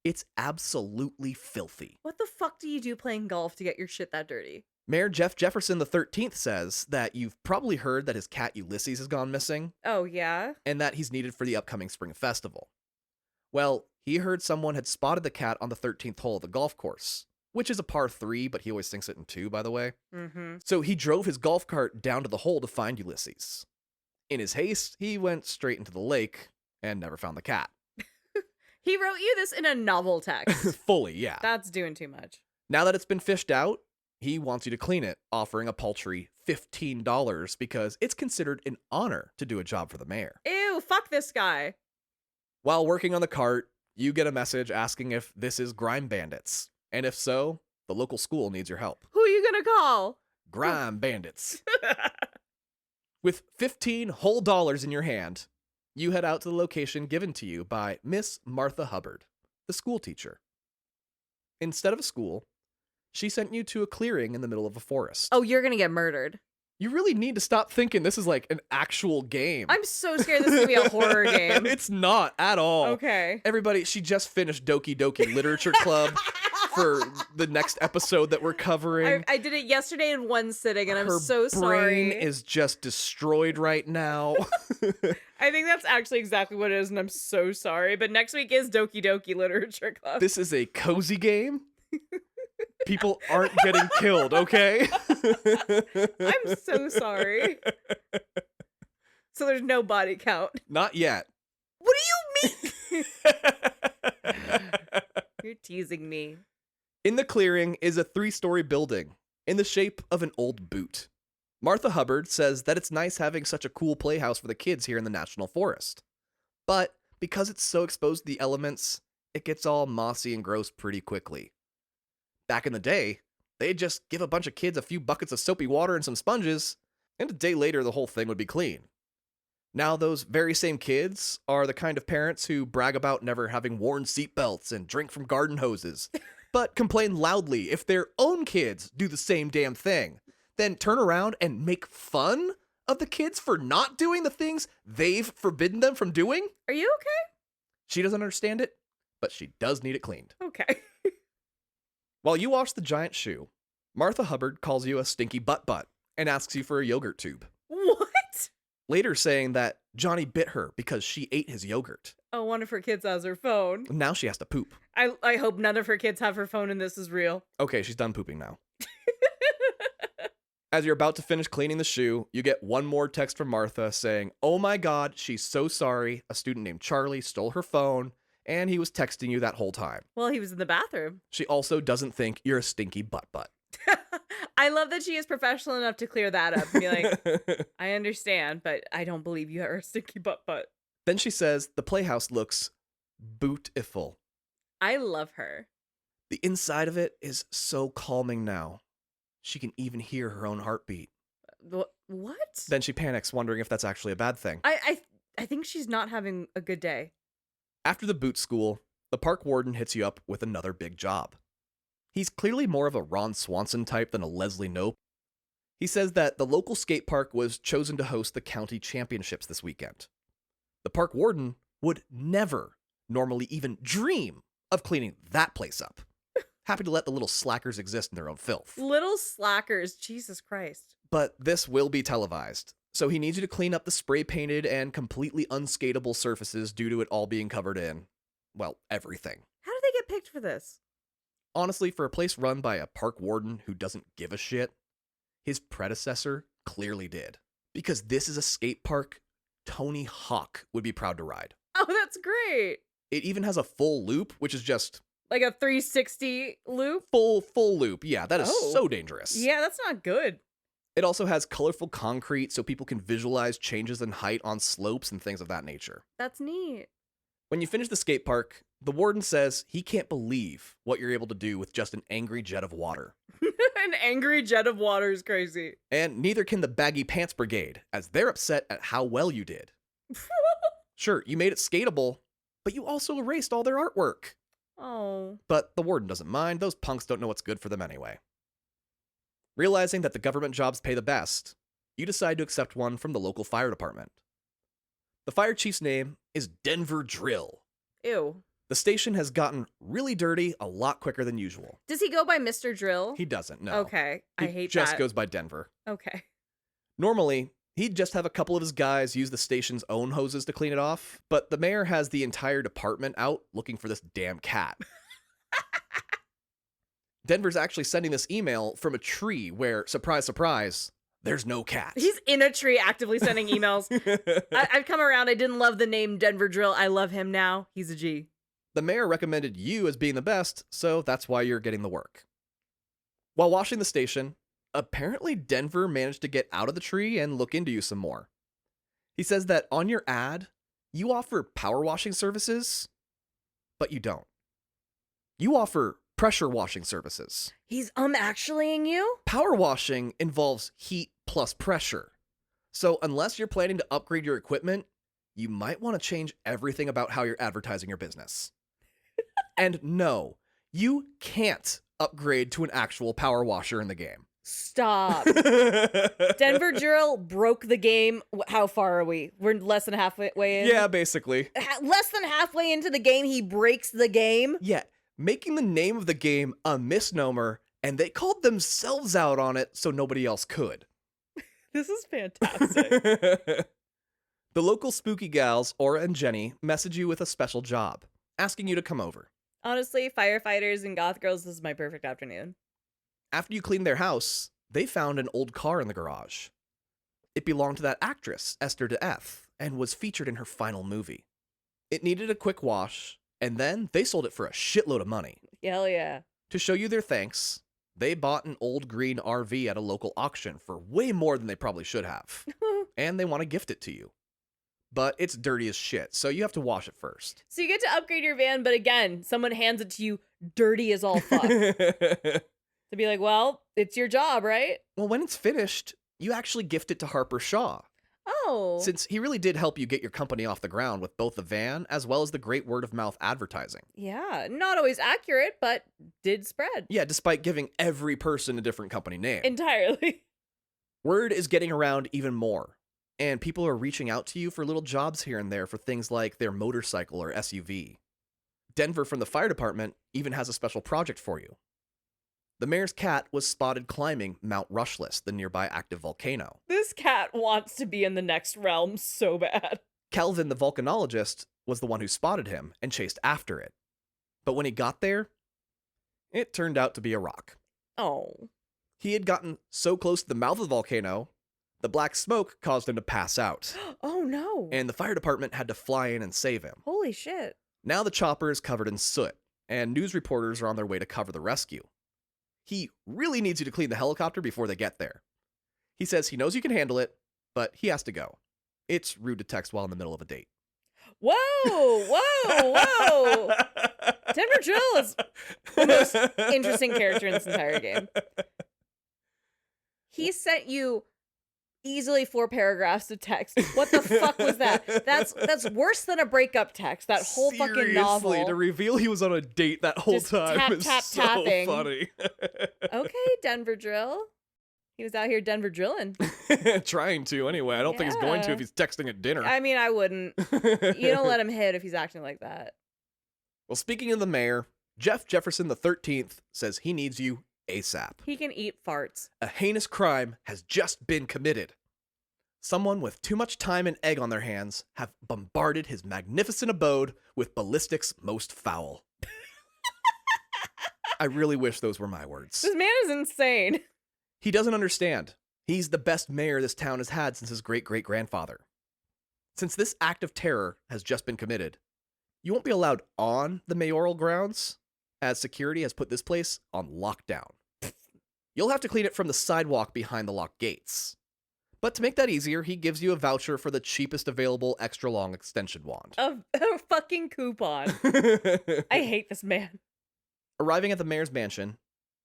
it's absolutely filthy. What the fuck do you do playing golf to get your shit that dirty? Mayor Jeff Jefferson XIII says that you've probably heard that his cat Ulysses has gone missing. Oh, yeah? And that he's needed for the upcoming spring festival. Well, he heard someone had spotted the cat on the 13th hole of the golf course, which is a par 3, but he always thinks it in 2, by the way. Mm-hmm. So he drove his golf cart down to the hole to find Ulysses. In his haste, he went straight into the lake and never found the cat. He wrote you this in a novel text. Fully, yeah. That's doing too much. Now that it's been fished out, he wants you to clean it, offering a paltry $15 because it's considered an honor to do a job for the mayor. Ew, fuck this guy. While working on the cart, you get a message asking if this is Grime Bandits. And if so, the local school needs your help. Who are you gonna call? Grime Bandits. With 15 whole dollars in your hand, you head out to the location given to you by Miss Martha Hubbard, the school teacher. Instead of a school, she sent you to a clearing in the middle of a forest. Oh, you're gonna get murdered. You really need to stop thinking this is like an actual game. I'm so scared this is gonna be a horror game. It's not at all. Okay. Everybody, she just finished Doki Doki Literature Club for the next episode that we're covering. I did it yesterday in one sitting, and I'm so Her sorry. brain is just destroyed right now. I think that's actually exactly what it is, and I'm so sorry. But next week is Doki Doki Literature Club. This is a cozy game. People aren't getting killed, okay? I'm so sorry. So there's no body count. Not yet. What do you mean? You're teasing me. In the clearing is a 3-story building in the shape of an old boot. Martha Hubbard says that it's nice having such a cool playhouse for the kids here in the National Forest. But because it's so exposed to the elements, it gets all mossy and gross pretty quickly. Back in the day, they'd just give a bunch of kids a few buckets of soapy water and some sponges, and a day later the whole thing would be clean. Now those very same kids are the kind of parents who brag about never having worn seatbelts and drink from garden hoses, but complain loudly if their own kids do the same damn thing, then turn around and make fun of the kids for not doing the things they've forbidden them from doing? Are you okay? She doesn't understand it, but she does need it cleaned. Okay. While you wash the giant shoe, Martha Hubbard calls you a stinky butt and asks you for a yogurt tube. What? Later saying that Johnny bit her because she ate his yogurt. Oh, one of her kids has her phone. Now she has to poop. I hope none of her kids have her phone and this is real. Okay, she's done pooping now. As you're about to finish cleaning the shoe, you get one more text from Martha saying, "Oh my God, she's so sorry. A student named Charlie stole her phone, and he was texting you that whole time." Well, he was in the bathroom. She also doesn't think you're a stinky butt. I love that she is professional enough to clear that up and be like, I understand, but I don't believe you are a stinky butt. Then she says the playhouse looks beautiful. I love her. The inside of it is so calming now. She can even hear her own heartbeat. What? Then she panics, wondering if that's actually a bad thing. I think she's not having a good day. After the boot school, the park warden hits you up with another big job. He's clearly more of a Ron Swanson type than a Leslie Knope. He says that the local skate park was chosen to host the county championships this weekend. The park warden would never normally even dream of cleaning that place up. Happy to let the little slackers exist in their own filth. Little slackers, Jesus Christ. But this will be televised, so he needs you to clean up the spray-painted and completely unskateable surfaces due to it all being covered in, well, everything. How did they get picked for this? Honestly, for a place run by a park warden who doesn't give a shit, his predecessor clearly did. Because this is a skate park Tony Hawk would be proud to ride. Oh, that's great. It even has a full loop, which is just... like a 360 loop? Full loop. Yeah, that is so dangerous. Yeah, that's not good. It also has colorful concrete so people can visualize changes in height on slopes and things of that nature. That's neat. When you finish the skate park, the warden says he can't believe what you're able to do with just an angry jet of water. An angry jet of water is crazy. And neither can the Baggy Pants Brigade, as they're upset at how well you did. Sure, you made it skateable, but you also erased all their artwork. Oh. But the warden doesn't mind. Those punks don't know what's good for them anyway. Realizing that the government jobs pay the best, you decide to accept one from the local fire department. The fire chief's name is Denver Drill. Ew. The station has gotten really dirty a lot quicker than usual. Does he go by Mr. Drill? He doesn't, no. Okay. I hate He just that. goes by Denver. Okay. Normally, he'd just have a couple of his guys use the station's own hoses to clean it off, but the mayor has the entire department out looking for this damn cat. Denver's actually sending this email from a tree where, surprise, surprise, there's no cat. He's in a tree actively sending emails. I've come around. I didn't love the name Denver Drill. I love him now. He's a G. The mayor recommended you as being the best, so that's why you're getting the work. While washing the station, apparently Denver managed to get out of the tree and look into you some more. He says that on your ad, you offer power washing services, but you don't. You offer pressure washing services. He's actuallying you? Power washing involves heat plus pressure. So unless you're planning to upgrade your equipment, you might want to change everything about how you're advertising your business. And no, you can't upgrade to an actual power washer in the game. Stop. Denver Drill broke the game. How far are we? We're less than halfway in? Yeah, basically. Less than halfway into the game, he breaks the game? Yeah, making the name of the game a misnomer, and they called themselves out on it so nobody else could. This is fantastic. The local spooky gals, Aura and Jenny, message you with a special job, asking you to come over. Honestly, firefighters and goth girls, this is my perfect afternoon. After you cleaned their house, they found an old car in the garage. It belonged to that actress, Esther DeF, and was featured in her final movie. It needed a quick wash, and then they sold it for a shitload of money. Hell yeah. To show you their thanks, they bought an old green RV at a local auction for way more than they probably should have. And they want to gift it to you. But it's dirty as shit, so you have to wash it first. So you get to upgrade your van, but again, someone hands it to you dirty as all fuck. To be like, well, it's your job, right? Well, when it's finished, you actually gift it to Harper Shaw. Oh. Since he really did help you get your company off the ground with both the van as well as the great word-of-mouth advertising. Yeah, not always accurate, but did spread. Yeah, despite giving every person a different company name. Entirely. Word is getting around even more, and people are reaching out to you for little jobs here and there for things like their motorcycle or SUV. Denver from the fire department even has a special project for you. The mayor's cat was spotted climbing Mount Rushless, the nearby active volcano. This cat wants to be in the next realm so bad. Kelvin, the volcanologist, was the one who spotted him and chased after it. But when he got there, it turned out to be a rock. Oh. He had gotten so close to the mouth of the volcano, the black smoke caused him to pass out. Oh no. And the fire department had to fly in and save him. Holy shit. Now the chopper is covered in soot, and news reporters are on their way to cover the rescue. He really needs you to clean the helicopter before they get there. He says he knows you can handle it, but he has to go. It's rude to text while in the middle of a date. Whoa, whoa, whoa. Denver Drill is the most interesting character in this entire game. He sent you easily 4 paragraphs of text. What the fuck was that? That's worse than a breakup text. That whole fucking novel. Seriously, to reveal he was on a date that whole Just time is so tapping. funny. Okay, Denver Drill. He was out here Denver drilling. Trying to, anyway. I don't think he's going to if he's texting at dinner. I mean, I wouldn't. You don't let him hit if he's acting like that. Well, speaking of the mayor, Jeff Jefferson the 13th says he needs you ASAP. He can eat farts. A heinous crime has just been committed. Someone with too much time and egg on their hands have bombarded his magnificent abode with ballistics most foul. I really wish those were my words. This man is insane. He doesn't understand. He's the best mayor this town has had since his great-great-grandfather. Since this act of terror has just been committed, you won't be allowed on the mayoral grounds, as security has put this place on lockdown. You'll have to clean it from the sidewalk behind the locked gates. But to make that easier, he gives you a voucher for the cheapest available extra-long extension wand. A fucking coupon. I hate this man. Arriving at the mayor's mansion,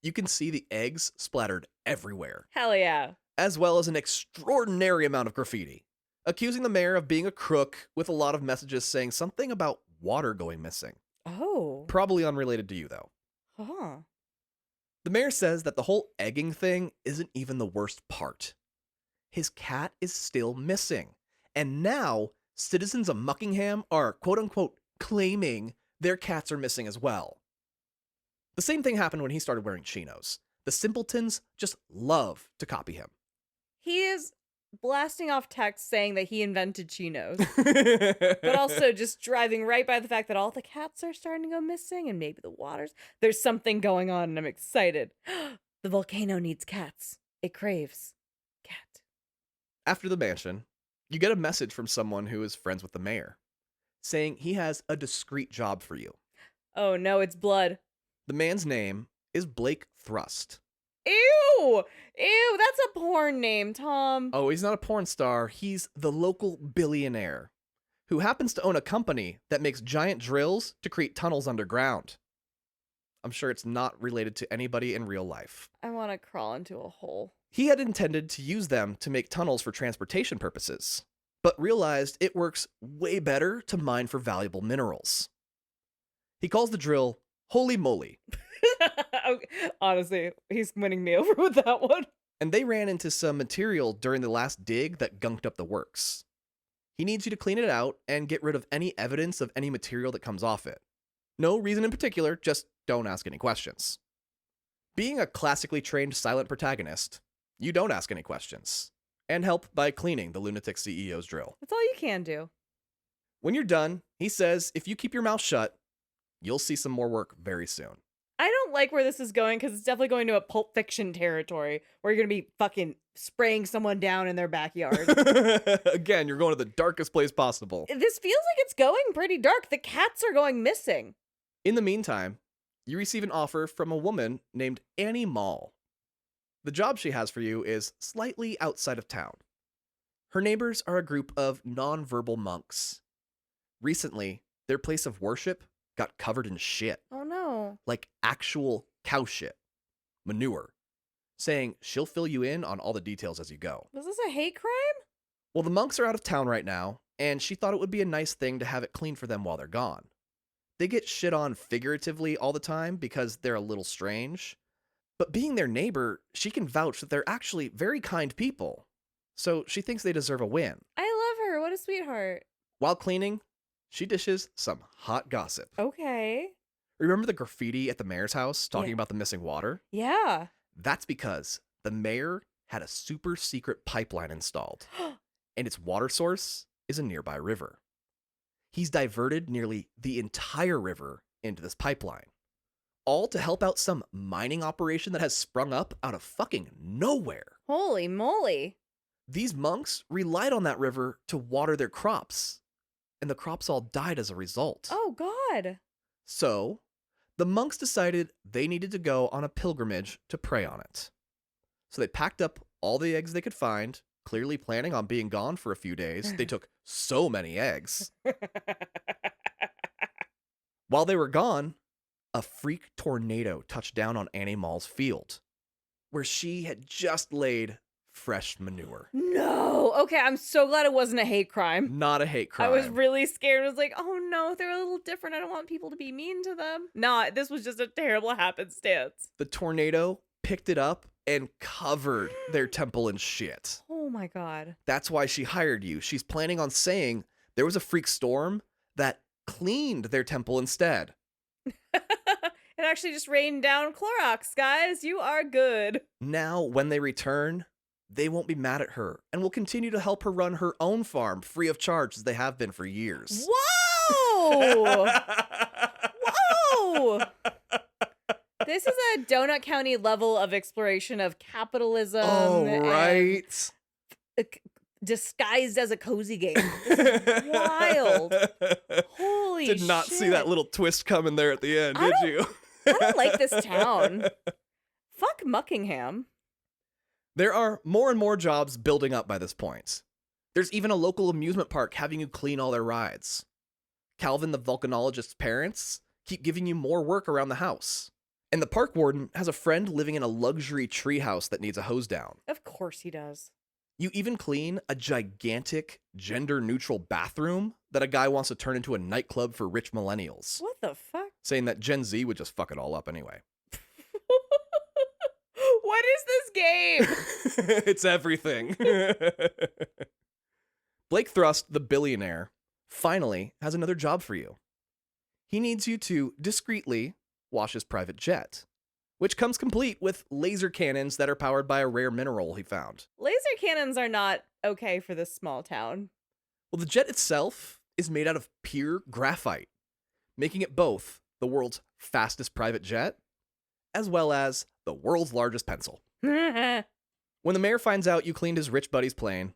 you can see the eggs splattered everywhere. Hell yeah. As well as an extraordinary amount of graffiti, accusing the mayor of being a crook with a lot of messages saying something about water going missing. Oh. Probably unrelated to you, though. Huh. The mayor says that the whole egging thing isn't even the worst part. His cat is still missing. And now, citizens of Muckingham are quote-unquote claiming their cats are missing as well. The same thing happened when he started wearing chinos. The simpletons just love to copy him. He is blasting off text saying that he invented chinos, but also just driving right by the fact that all the cats are starting to go missing and maybe the waters. There's something going on and I'm excited. The volcano needs cats. It craves cat. After the mansion, you get a message from someone who is friends with the mayor, saying he has a discreet job for you. Oh no, it's blood. The man's name is Blake Thrust. Ew! Ew, that's a porn name, Tom. Oh, he's not a porn star. He's the local billionaire who happens to own a company that makes giant drills to create tunnels underground. I'm sure it's not related to anybody in real life. I want to crawl into a hole. He had intended to use them to make tunnels for transportation purposes, but realized it works way better to mine for valuable minerals. He calls the drill Holy Moly. Okay. Honestly, he's winning me over with that one. And they ran into some material during the last dig that gunked up the works. He needs you to clean it out and get rid of any evidence of any material that comes off it. No reason in particular, just don't ask any questions. Being a classically trained silent protagonist, you don't ask any questions, and help by cleaning the lunatic CEO's drill. That's all you can do. When you're done, he says if you keep your mouth shut, you'll see some more work very soon. I don't like where this is going because it's definitely going to a Pulp Fiction territory where you're going to be fucking spraying someone down in their backyard. Again, you're going to the darkest place possible. This feels like it's going pretty dark. The cats are going missing. In the meantime, you receive an offer from a woman named Annie Mall. The job she has for you is slightly outside of town. Her neighbors are a group of nonverbal monks. Recently, their place of worship got covered in shit. Oh no. Like actual cow shit. Manure. Saying she'll fill you in on all the details as you go. Was this a hate crime? Well, the monks are out of town right now, and she thought it would be a nice thing to have it clean for them while they're gone. They get shit on figuratively all the time because they're a little strange. But being their neighbor, she can vouch that they're actually very kind people. So she thinks they deserve a win. I love her. What a sweetheart. While cleaning, she dishes some hot gossip. Okay. Remember the graffiti at the mayor's house talking about the missing water? Yeah. That's because the mayor had a super secret pipeline installed, and its water source is a nearby river. He's diverted nearly the entire river into this pipeline. all to help out some mining operation that has sprung up out of fucking nowhere. Holy moly. These monks relied on that river to water their crops, and the crops all died as a result. Oh, God. So, the monks decided they needed to go on a pilgrimage to pray on it. So they packed up all the eggs they could find, clearly planning on being gone for a few days. They took so many eggs. While they were gone, a freak tornado touched down on Annie Mall's field, where she had just laid fresh manure. No. Okay, I'm so glad it wasn't a hate crime. Not a hate crime. I was really scared. I was like, oh no, they're a little different. I don't want people to be mean to them. Nah, this was just a terrible happenstance. The tornado picked it up and covered their temple in shit. Oh my God. That's why she hired you. She's planning on saying there was a freak storm that cleaned their temple instead. It actually just rained down Clorox, guys. You are good. Now, when they return, they won't be mad at her and will continue to help her run her own farm free of charge as they have been for years. Whoa! Whoa! This is a Donut County level of exploration of capitalism. Oh, right. Disguised as a cozy game. This is wild. Holy shit. Did not see that little twist coming there at the end, did you? I don't like this town. Fuck Muckingham. There are more and more jobs building up by this point. There's even a local amusement park having you clean all their rides. Calvin, the volcanologist's parents, keep giving you more work around the house. And the park warden has a friend living in a luxury treehouse that needs a hose down. Of course he does. You even clean a gigantic, gender-neutral bathroom that a guy wants to turn into a nightclub for rich millennials. What the fuck? Saying that Gen Z would just fuck it all up anyway. What is this game? It's everything. Blake Thrust, the billionaire, finally has another job for you. He needs you to discreetly wash his private jet, which comes complete with laser cannons that are powered by a rare mineral he found. Laser cannons are not okay for this small town. Well, the jet itself is made out of pure graphite, making it both the world's fastest private jet as well as the world's largest pencil. When the mayor finds out you cleaned his rich buddy's plane,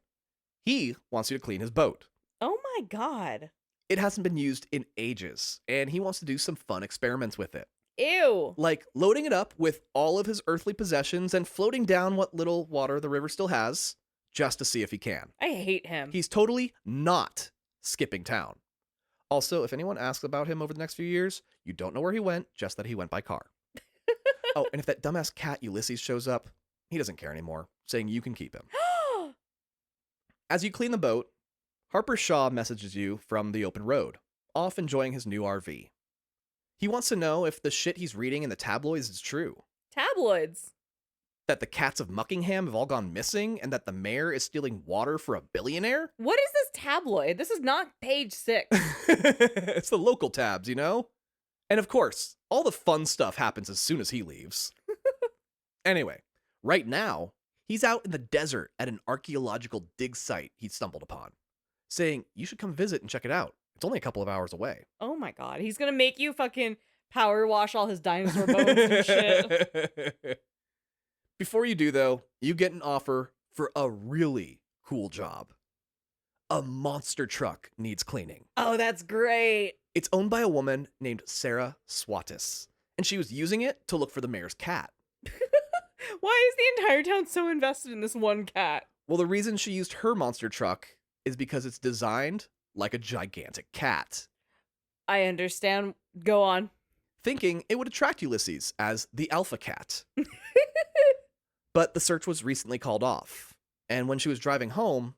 he wants you to clean his boat. Oh my God. It hasn't been used in ages, and he wants to do some fun experiments with it. Ew. Like loading it up with all of his earthly possessions and floating down what little water the river still has, just to see if he can. I hate him. He's totally not skipping town. Also, if anyone asks about him over the next few years, you don't know where he went, just that he went by car. Oh, and if that dumbass cat Ulysses shows up, he doesn't care anymore, saying you can keep him. As you clean the boat, Harper Shaw messages you from the open road, off enjoying his new RV. He wants to know if the shit he's reading in the tabloids is true. Tabloids? That the cats of Muckingham have all gone missing and that the mayor is stealing water for a billionaire? What is this tabloid? This is not Page 6. It's the local tabs, you know? And of course, all the fun stuff happens as soon as he leaves. Anyway, right now, he's out in the desert at an archaeological dig site he stumbled upon, saying you should come visit and check it out. It's only a couple of hours away. Oh my God. He's gonna make you fucking power wash all his dinosaur bones and shit. Before you do, though, you get an offer for a really cool job. A monster truck needs cleaning. Oh, that's great. It's owned by a woman named Sarah Swatis, and she was using it to look for the mayor's cat. Why is the entire town so invested in this one cat? Well, the reason she used her monster truck is because it's designed like a gigantic cat. I understand. Go on. Thinking it would attract Ulysses as the alpha cat. But the search was recently called off, and when she was driving home,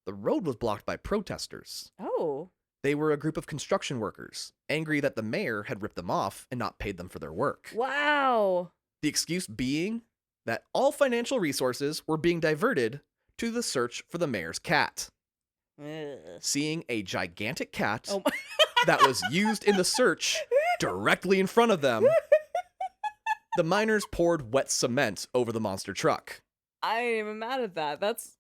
the road was blocked by protesters. Oh. They were a group of construction workers, angry that the mayor had ripped them off and not paid them for their work. Wow. The excuse being that all financial resources were being diverted to the search for the mayor's cat. Ugh. Seeing a gigantic cat Oh that was used in the search directly in front of them, the miners poured wet cement over the monster truck. I ain't even mad at that. That's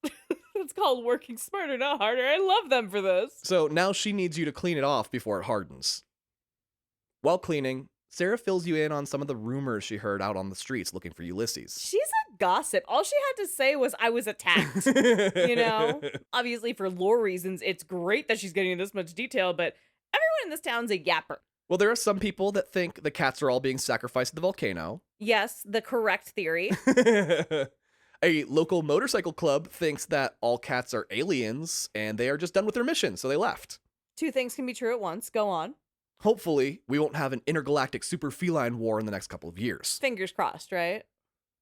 called working smarter, not harder. I love them for this. So now she needs you to clean it off before it hardens. While cleaning, Sarah fills you in on some of the rumors she heard out on the streets looking for Ulysses. She's a gossip. All she had to say was, I was attacked. You know? Obviously, for lore reasons, it's great that she's getting this much detail, but everyone in this town's a yapper. Well, there are some people that think the cats are all being sacrificed at the volcano. Yes, the correct theory. A local motorcycle club thinks that all cats are aliens and they are just done with their mission, so they left. Two things can be true at once. Go on. Hopefully, we won't have an intergalactic super feline war in the next couple of years. Fingers crossed, right?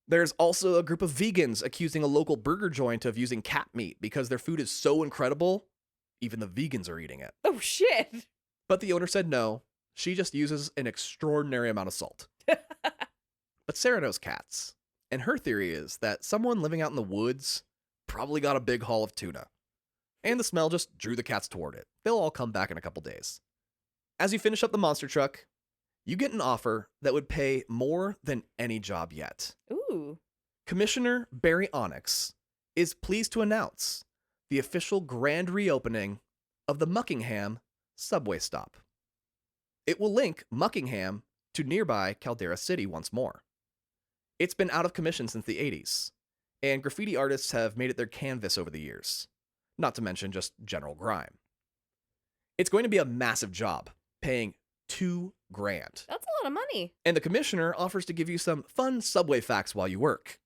There's also a group of vegans accusing a local burger joint of using cat meat because their food is so incredible, even the vegans are eating it. Oh, shit. But the owner said no. She just uses an extraordinary amount of salt. But Sarah knows cats, and her theory is that someone living out in the woods probably got a big haul of tuna. And the smell just drew the cats toward it. They'll all come back in a couple days. As you finish up the monster truck, you get an offer that would pay more than any job yet. Ooh. Commissioner Barry Onyx is pleased to announce the official grand reopening of the Muckingham subway stop. It will link Muckingham to nearby Caldera City once more. It's been out of commission since the 80s, and graffiti artists have made it their canvas over the years, not to mention just general grime. It's going to be a massive job, paying $2,000. That's a lot of money. And the commissioner offers to give you some fun subway facts while you work.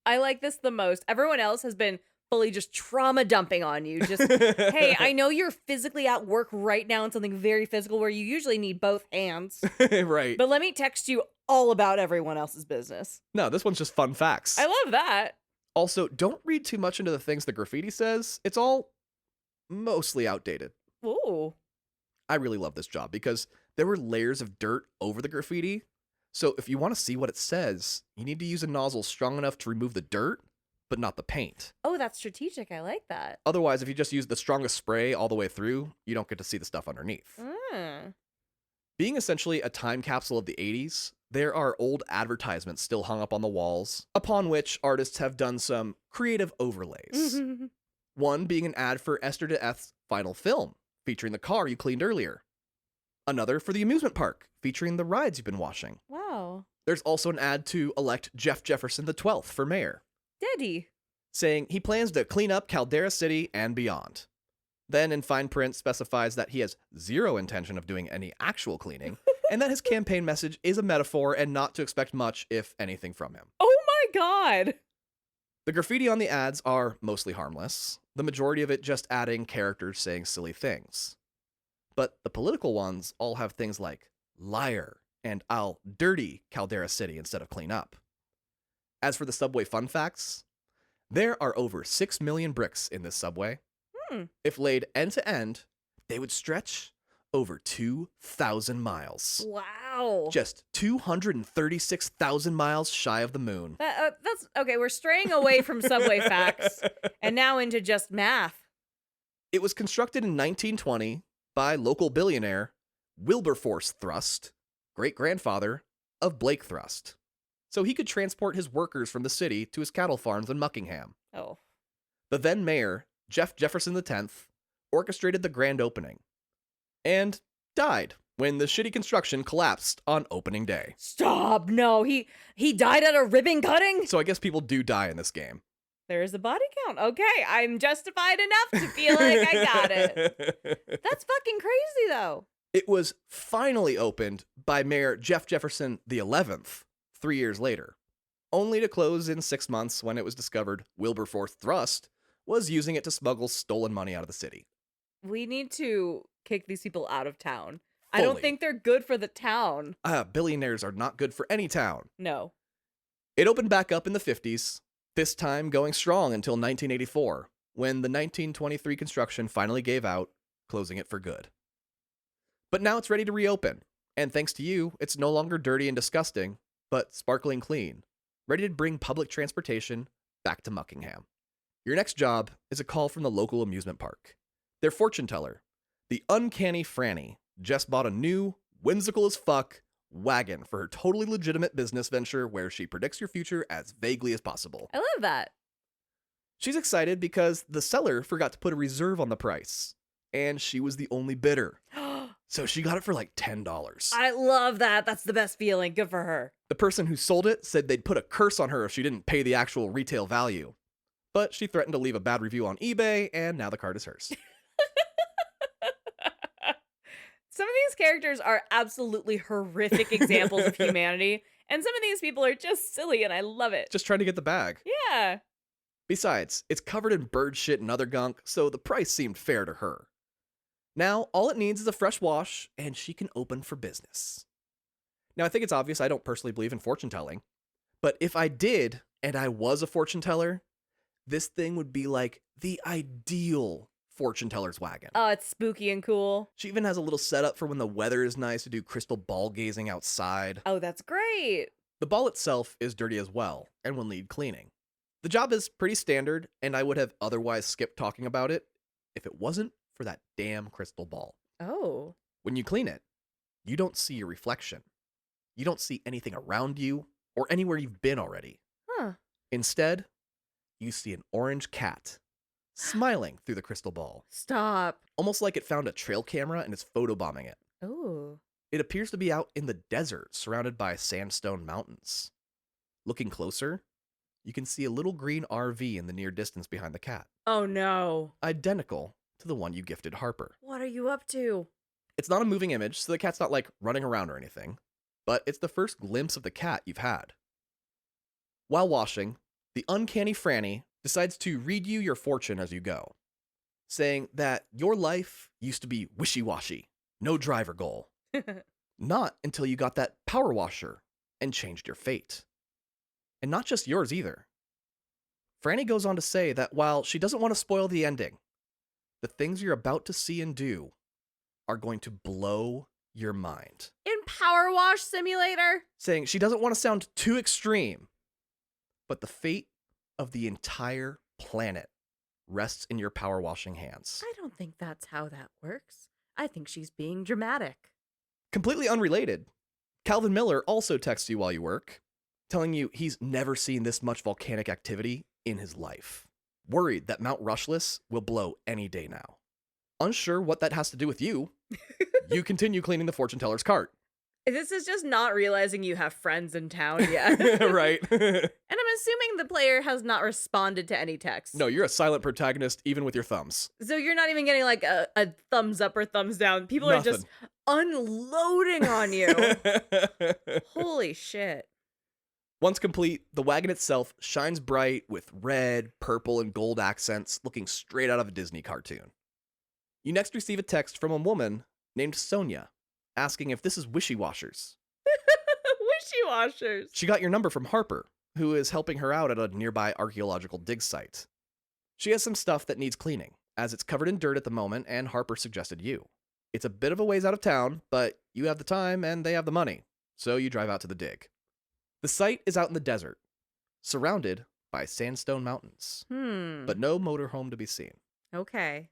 I like this the most. Everyone else has been fully just trauma dumping on you. Just, hey, I know you're physically at work right now in something very physical where you usually need both hands. Right. But let me text you all about everyone else's business. No, this one's just fun facts. I love that. Also, don't read too much into the things the graffiti says. It's all mostly outdated. Ooh. I really love this job because there were layers of dirt over the graffiti. So if you want to see what it says, you need to use a nozzle strong enough to remove the dirt, but not the paint. Oh, that's strategic. I like that. Otherwise, if you just use the strongest spray all the way through, you don't get to see the stuff underneath. Being essentially a time capsule of the 80s, there are old advertisements still hung up on the walls, upon which artists have done some creative overlays. One being an ad for Esther DeEth's final film, featuring the car you cleaned earlier. Another for the amusement park, featuring the rides you've been washing. Wow. There's also an ad to elect Jeff Jefferson the 12th for mayor, Daddy. saying he plans to clean up Caldera City and beyond. Then in fine print specifies that he has zero intention of doing any actual cleaning, and that his campaign message is a metaphor and not to expect much, if anything, from him. Oh my God. The graffiti on the ads are mostly harmless, the majority of it just adding characters saying silly things. But the political ones all have things like liar and I'll dirty Caldera City instead of clean up. As for the subway fun facts, there are over 6 million bricks in this subway. If laid end to end, they would stretch over 2,000 miles. Wow. Just 236,000 miles shy of the moon. That's okay. We're straying away from subway facts and now into just math. It was constructed in 1920 by local billionaire Wilberforce Thrust, great-grandfather of Blake Thrust, so he could transport his workers from the city to his cattle farms in Muckingham. Oh. The then mayor, Jeff Jefferson X, orchestrated the grand opening and died when the shitty construction collapsed on opening day. Stop. No, he died at a ribbon cutting? So I guess people do die in this game. There is a body count. Okay, I'm justified enough to feel like I got it. That's fucking crazy, though. It was finally opened by Mayor Jeff Jefferson XI 3 years later, only to close in 6 months when it was discovered Wilberforce Thrust was using it to smuggle stolen money out of the city. We need to kick these people out of town. Fully. I don't think they're good for the town. Billionaires are not good for any town. No. It opened back up in the 50s, this time going strong until 1984, when the 1923 construction finally gave out, closing it for good. But now it's ready to reopen, and thanks to you, it's no longer dirty and disgusting, but sparkling clean, ready to bring public transportation back to Muckingham. Your next job is a call from the local amusement park. Their fortune teller, the Uncanny Franny, just bought a new, whimsical as fuck wagon for her totally legitimate business venture where she predicts your future as vaguely as possible. I love that. She's excited because the seller forgot to put a reserve on the price, and she was the only bidder. So she got it for like $10. I love that. That's the best feeling. Good for her. The person who sold it said they'd put a curse on her if she didn't pay the actual retail value. But she threatened to leave a bad review on eBay, and now the card is hers. Some of these characters are absolutely horrific examples of humanity, and some of these people are just silly, and I love it. Just trying to get the bag. Yeah. Besides, it's covered in bird shit and other gunk, so the price seemed fair to her. Now, all it needs is a fresh wash, and she can open for business. Now, I think it's obvious I don't personally believe in fortune telling, but if I did, and I was a fortune teller, this thing would be like the ideal fortune teller's wagon. Oh, it's spooky and cool. She even has a little setup for when the weather is nice to do crystal ball gazing outside. Oh, that's great. The ball itself is dirty as well, and will need cleaning. The job is pretty standard, and I would have otherwise skipped talking about it if it wasn't for that damn crystal ball. Oh. When you clean it, you don't see your reflection. You don't see anything around you or anywhere you've been already. Huh. Instead, you see an orange cat smiling through the crystal ball. Stop. Almost like it found a trail camera and is photobombing it. Oh. It appears to be out in the desert, surrounded by sandstone mountains. Looking closer, you can see a little green RV in the near distance behind the cat. Oh no. Identical to the one you gifted Harper. What are you up to? It's not a moving image, so the cat's not like running around or anything, but it's the first glimpse of the cat you've had. While washing, the uncanny Franny decides to read you your fortune as you go, saying that your life used to be wishy-washy, no driver goal. Not until you got that power washer and changed your fate. And not just yours either. Franny goes on to say that while she doesn't want to spoil the ending, the things you're about to see and do are going to blow your mind. In Power Wash Simulator? Saying she doesn't want to sound too extreme, but the fate of the entire planet rests in your power washing hands. I don't think that's how that works. I think she's being dramatic. Completely unrelated, Calvin Miller also texts you while you work, telling you he's never seen this much volcanic activity in his life. Worried that Mount Rushless will blow any day now. Unsure what that has to do with you, you continue cleaning the fortune teller's cart. This is just not realizing you have friends in town yet. Right. And I'm assuming the player has not responded to any texts. No, you're a silent protagonist even with your thumbs. So you're not even getting like a thumbs up or thumbs down. People are just unloading on you. Holy shit. Once complete, the wagon itself shines bright with red, purple, and gold accents looking straight out of a Disney cartoon. You next receive a text from a woman named Sonia, asking if this is Wishy Washers. Wishy Washers. She got your number from Harper, who is helping her out at a nearby archaeological dig site. She has some stuff that needs cleaning, as it's covered in dirt at the moment, and Harper suggested you. It's a bit of a ways out of town, but you have the time and they have the money, so you drive out to the dig. The site is out in the desert, surrounded by sandstone mountains, but no motorhome to be seen. Okay.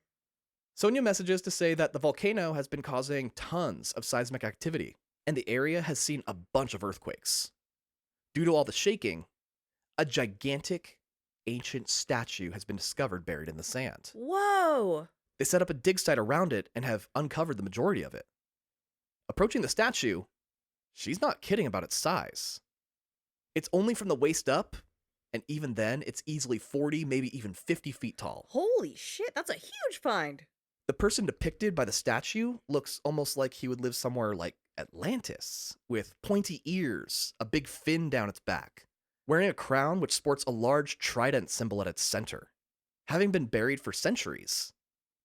Sonia messages to say that the volcano has been causing tons of seismic activity, and the area has seen a bunch of earthquakes. Due to all the shaking, a gigantic, ancient statue has been discovered buried in the sand. Whoa! They set up a dig site around it and have uncovered the majority of it. Approaching the statue, she's not kidding about its size. It's only from the waist up, and even then, it's easily 40, maybe even 50 feet tall. Holy shit, that's a huge find. The person depicted by the statue looks almost like he would live somewhere like Atlantis, with pointy ears, a big fin down its back, wearing a crown which sports a large trident symbol at its center. Having been buried for centuries,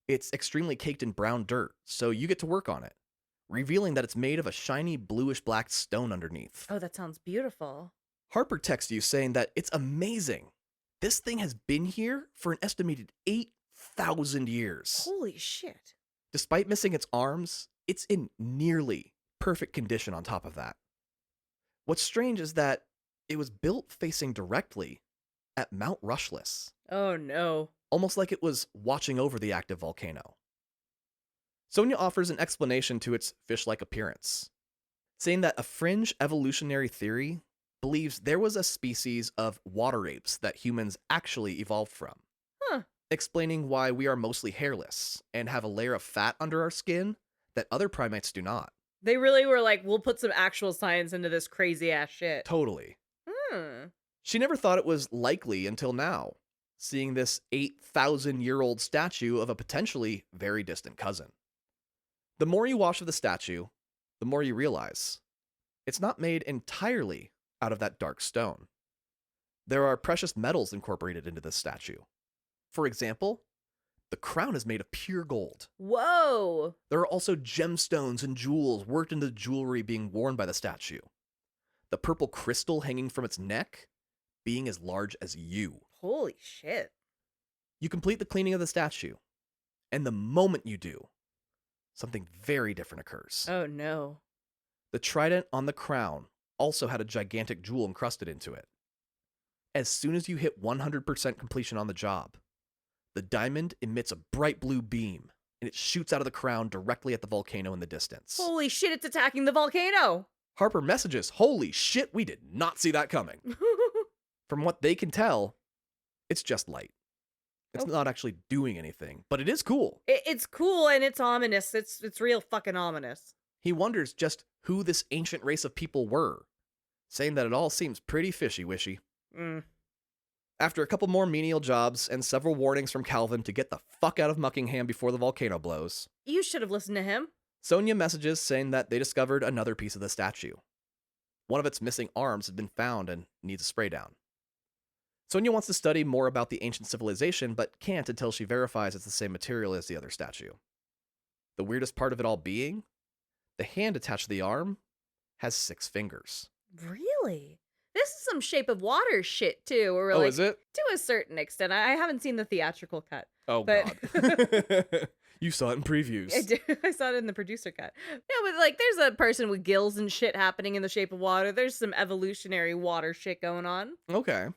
it's extremely caked in brown dirt, so you get to work on it, revealing that it's made of a shiny bluish-black stone underneath. Oh, that sounds beautiful. Harper texts you saying that it's amazing. This thing has been here for an estimated 8,000 years. Holy shit. Despite missing its arms, it's in nearly perfect condition on top of that. What's strange is that it was built facing directly at Mount Rushless, Oh no. almost like it was watching over the active volcano. Sonia offers an explanation to its fish-like appearance, saying that a fringe evolutionary theory believes there was a species of water apes that humans actually evolved from. Huh. Explaining why we are mostly hairless and have a layer of fat under our skin that other primates do not. They really were like, we'll put some actual science into this crazy ass shit. Totally. Hmm. She never thought it was likely until now, seeing this 8,000-year-old statue of a potentially very distant cousin. The more you watch of the statue, the more you realize it's not made entirely out of that dark stone. There are precious metals incorporated into this statue. For example, the crown is made of pure gold. Whoa! There are also gemstones and jewels worked into the jewelry being worn by the statue. The purple crystal hanging from its neck being as large as you. Holy shit. You complete the cleaning of the statue, and the moment you do, something very different occurs. Oh no. The trident on the crown also had a gigantic jewel encrusted into it. As soon as you hit 100% completion on the job, the diamond emits a bright blue beam, and it shoots out of the crown directly at the volcano in the distance. Holy shit, it's attacking the volcano! Harper messages, "Holy shit, we did not see that coming." From what they can tell, it's just light. It's not actually doing anything, but it is cool. It's cool and it's ominous. It's real fucking ominous. He wonders just who this ancient race of people were, saying that it all seems pretty fishy-wishy. After a couple more menial jobs and several warnings from Calvin to get the fuck out of Muckingham before the volcano blows, You should have listened to him. Sonia messages saying that they discovered another piece of the statue. One of its missing arms has been found and needs a spray down. Sonia wants to study more about the ancient civilization, but can't until she verifies it's the same material as the other statue. The weirdest part of it all being, the hand attached to the arm has 6 fingers. Really? This is some Shape of Water shit, too. Where we're like, is it? To a certain extent. I haven't seen the theatrical cut. Oh, but... God. You saw it in previews. I did. I saw it in the producer cut. No, but like, there's a person with gills and shit happening in the Shape of Water. There's some evolutionary water shit going on. Okay.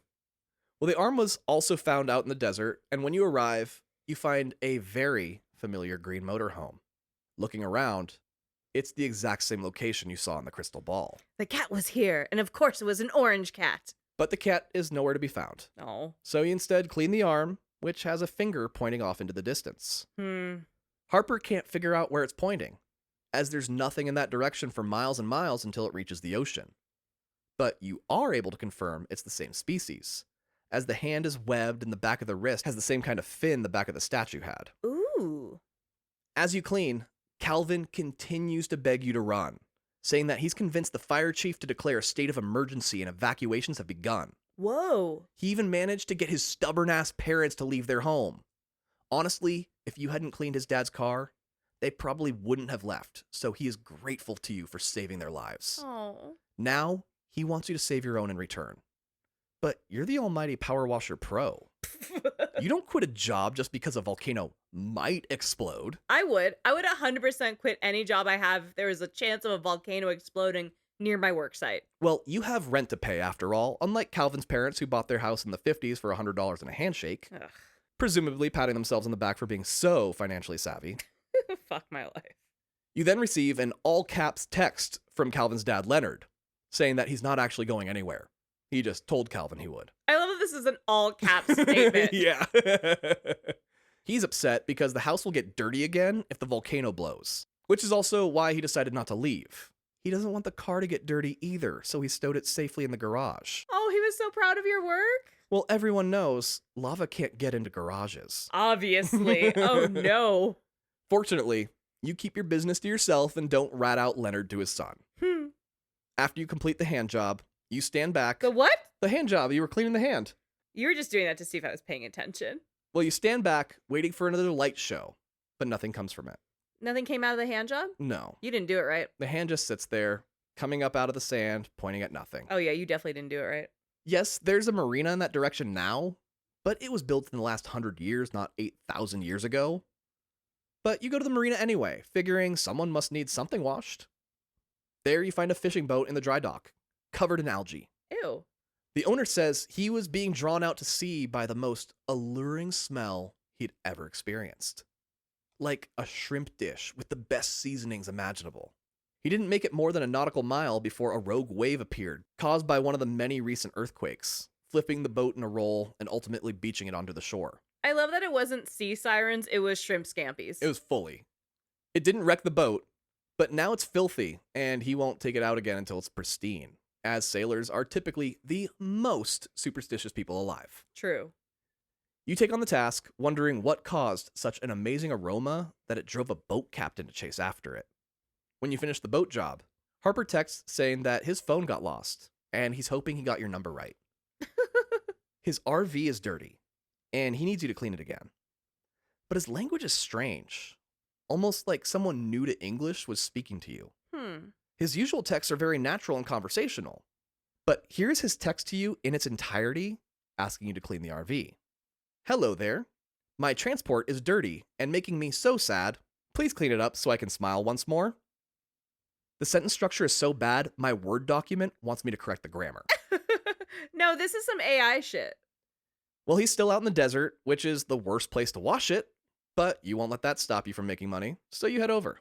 Well, the arm was also found out in the desert, and when you arrive, you find a very familiar green motorhome. Looking around, it's the exact same location you saw in the crystal ball. The cat was here, and of course it was an orange cat. But the cat is nowhere to be found. Oh. So you instead clean the arm, which has a finger pointing off into the distance. Harper can't figure out where it's pointing, as there's nothing in that direction for miles and miles until it reaches the ocean. But you are able to confirm it's the same species, as the hand is webbed and the back of the wrist has the same kind of fin the back of the statue had. Ooh. As you clean, Calvin continues to beg you to run, saying that he's convinced the fire chief to declare a state of emergency and evacuations have begun. Whoa. He even managed to get his stubborn-ass parents to leave their home. Honestly, if you hadn't cleaned his dad's car, they probably wouldn't have left, so he is grateful to you for saving their lives. Oh. Now, he wants you to save your own in return. But you're the almighty power washer pro. You don't quit a job just because a volcano might explode. I would 100% quit any job I have if there was a chance of a volcano exploding near my work site. Well, you have rent to pay after all, unlike Calvin's parents who bought their house in the 50s for $100 and a handshake, presumably patting themselves on the back for being so financially savvy. Fuck my life. You then receive an all-caps text from Calvin's dad, Leonard, saying that he's not actually going anywhere. He just told Calvin he would. I love that this is an all-caps statement. Yeah. He's upset because the house will get dirty again if the volcano blows, which is also why he decided not to leave. He doesn't want the car to get dirty either, so he stowed it safely in the garage. Oh, he was so proud of your work? Well, everyone knows lava can't get into garages. Obviously. Oh, no. Fortunately, you keep your business to yourself and don't rat out Leonard to his son. After you complete the hand job, you stand back. The what? The hand job. You were cleaning the hand. You were just doing that to see if I was paying attention. Well, you stand back, waiting for another light show, but nothing comes from it. Nothing came out of the hand job? No. You didn't do it right. The hand just sits there, coming up out of the sand, pointing at nothing. Oh yeah, you definitely didn't do it right. Yes, there's a marina in that direction now, but it was built in the last 100 years, not 8,000 years ago. But you go to the marina anyway, figuring someone must need something washed. There you find a fishing boat in the dry dock, covered in algae. Ew. The owner says he was being drawn out to sea by the most alluring smell he'd ever experienced. Like a shrimp dish with the best seasonings imaginable. He didn't make it more than a nautical mile before a rogue wave appeared, caused by one of the many recent earthquakes, flipping the boat in a roll and ultimately beaching it onto the shore. I love that it wasn't sea sirens, it was shrimp scampies. It was fully. It didn't wreck the boat, But now it's filthy, and he won't take it out again until it's pristine, as sailors are typically the most superstitious people alive. True. You take on the task, wondering what caused such an amazing aroma that it drove a boat captain to chase after it. When you finish the boat job, Harper texts saying that his phone got lost, and he's hoping he got your number right. His RV is dirty, and he needs you to clean it again. But his language is strange, almost like someone new to English was speaking to you. His usual texts are very natural and conversational, but here's his text to you in its entirety, asking you to clean the RV. Hello there. My transport is dirty and making me so sad. Please clean it up so I can smile once more. The sentence structure is so bad, my Word document wants me to correct the grammar. No, this is some AI shit. Well, he's still out in the desert, which is the worst place to wash it, but you won't let that stop you from making money, so you head over.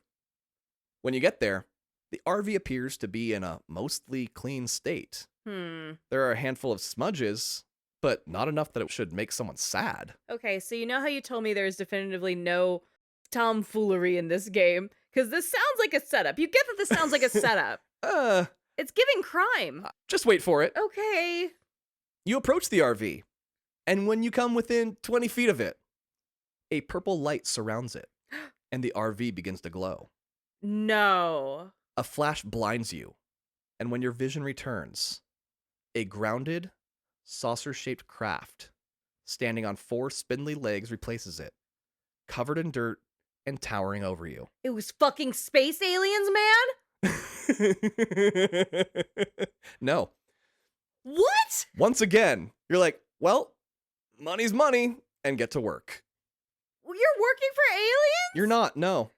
When you get there, the RV appears to be in a mostly clean state. There are a handful of smudges, but not enough that it should make someone sad. Okay, so you know how you told me there's definitively no tomfoolery in this game? Because this sounds like a setup. You get that this sounds like a setup. It's giving crime. Just wait for it. Okay. You approach the RV, and when you come within 20 feet of it, a purple light surrounds it, and the RV begins to glow. No. A flash blinds you, and when your vision returns, a grounded, saucer-shaped craft standing on 4 spindly legs replaces it, covered in dirt and towering over you. It was fucking space aliens, man? No. What? Once again, you're like, well, money's money, and get to work. You're working for aliens? You're not, no.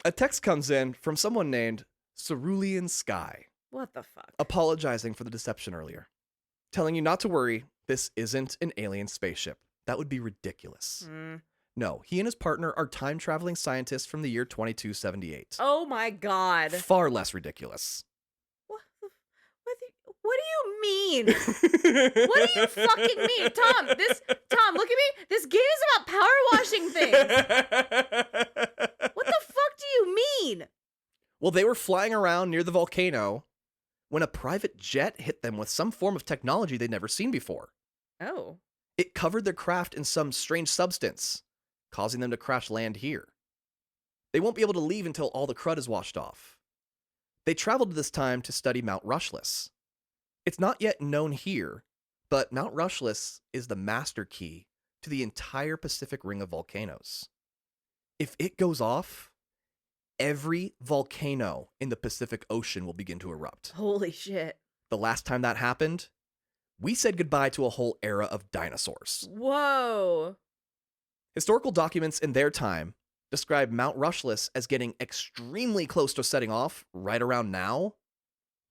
A text comes in from someone named Cerulean Sky. What the fuck? Apologizing for the deception earlier. Telling you not to worry, this isn't an alien spaceship. That would be ridiculous. No, he and his partner are time-traveling scientists from the year 2278. Oh my god. Far less ridiculous. What do you mean? What do you fucking mean? Tom, look at me. This game is about power washing things. What the fuck do you mean? Well, they were flying around near the volcano when a private jet hit them with some form of technology they'd never seen before. Oh. It covered their craft in some strange substance, causing them to crash land here. They won't be able to leave until all the crud is washed off. They traveled to this time to study Mount Rushless. It's not yet known here, but Mount Rushless is the master key to the entire Pacific ring of volcanoes. If it goes off, every volcano in the Pacific Ocean will begin to erupt. Holy shit. The last time that happened, we said goodbye to a whole era of dinosaurs. Whoa. Historical documents in their time describe Mount Rushless as getting extremely close to setting off right around now,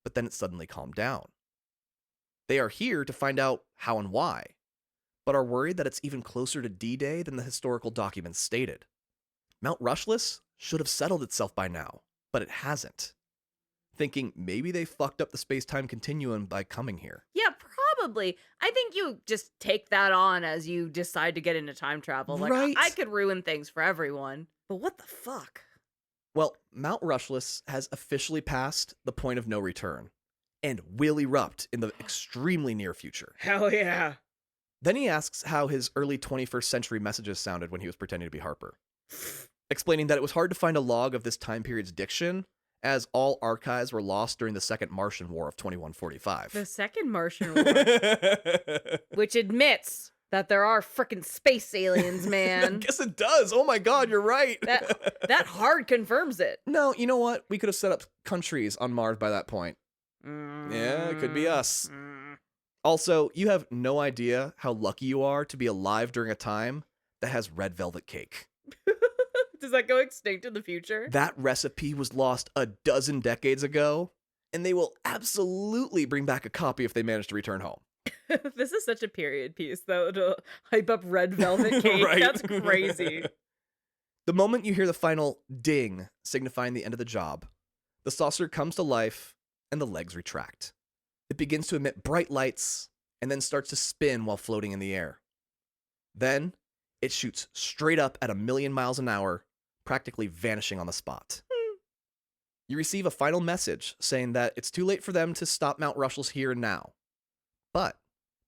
but then it suddenly calmed down. They are here to find out how and why, but are worried that it's even closer to D-Day than the historical documents stated. Mount Rushless should have settled itself by now, but it hasn't. Thinking maybe they fucked up the space-time continuum by coming here. Yeah, probably. I think you just take that on as you decide to get into time travel. Like, right? I could ruin things for everyone. But what the fuck? Well, Mount Rushless has officially passed the point of no return, and will erupt in the extremely near future. Hell yeah. Then he asks how his early 21st century messages sounded when he was pretending to be Harper, explaining that it was hard to find a log of this time period's diction, as all archives were lost during the Second Martian War of 2145. The Second Martian War? Which admits that there are frickin' space aliens, man. I guess it does. Oh my god, you're right. That hard confirms it. No, you know what? We could have set up countries on Mars by that point. Yeah, it could be us. Also, you have no idea how lucky you are to be alive during a time that has red velvet cake. Does that go extinct in the future? That recipe was lost a dozen decades ago, and they will absolutely bring back a copy if they manage to return home. This is such a period piece, though, to hype up red velvet cake. Right? That's crazy. The moment you hear the final ding signifying the end of the job, the saucer comes to life and the legs retract. It begins to emit bright lights and then starts to spin while floating in the air. Then it shoots straight up at 1,000,000 miles an hour, practically vanishing on the spot. You receive a final message saying that it's too late for them to stop Mount Rushell's here and now. But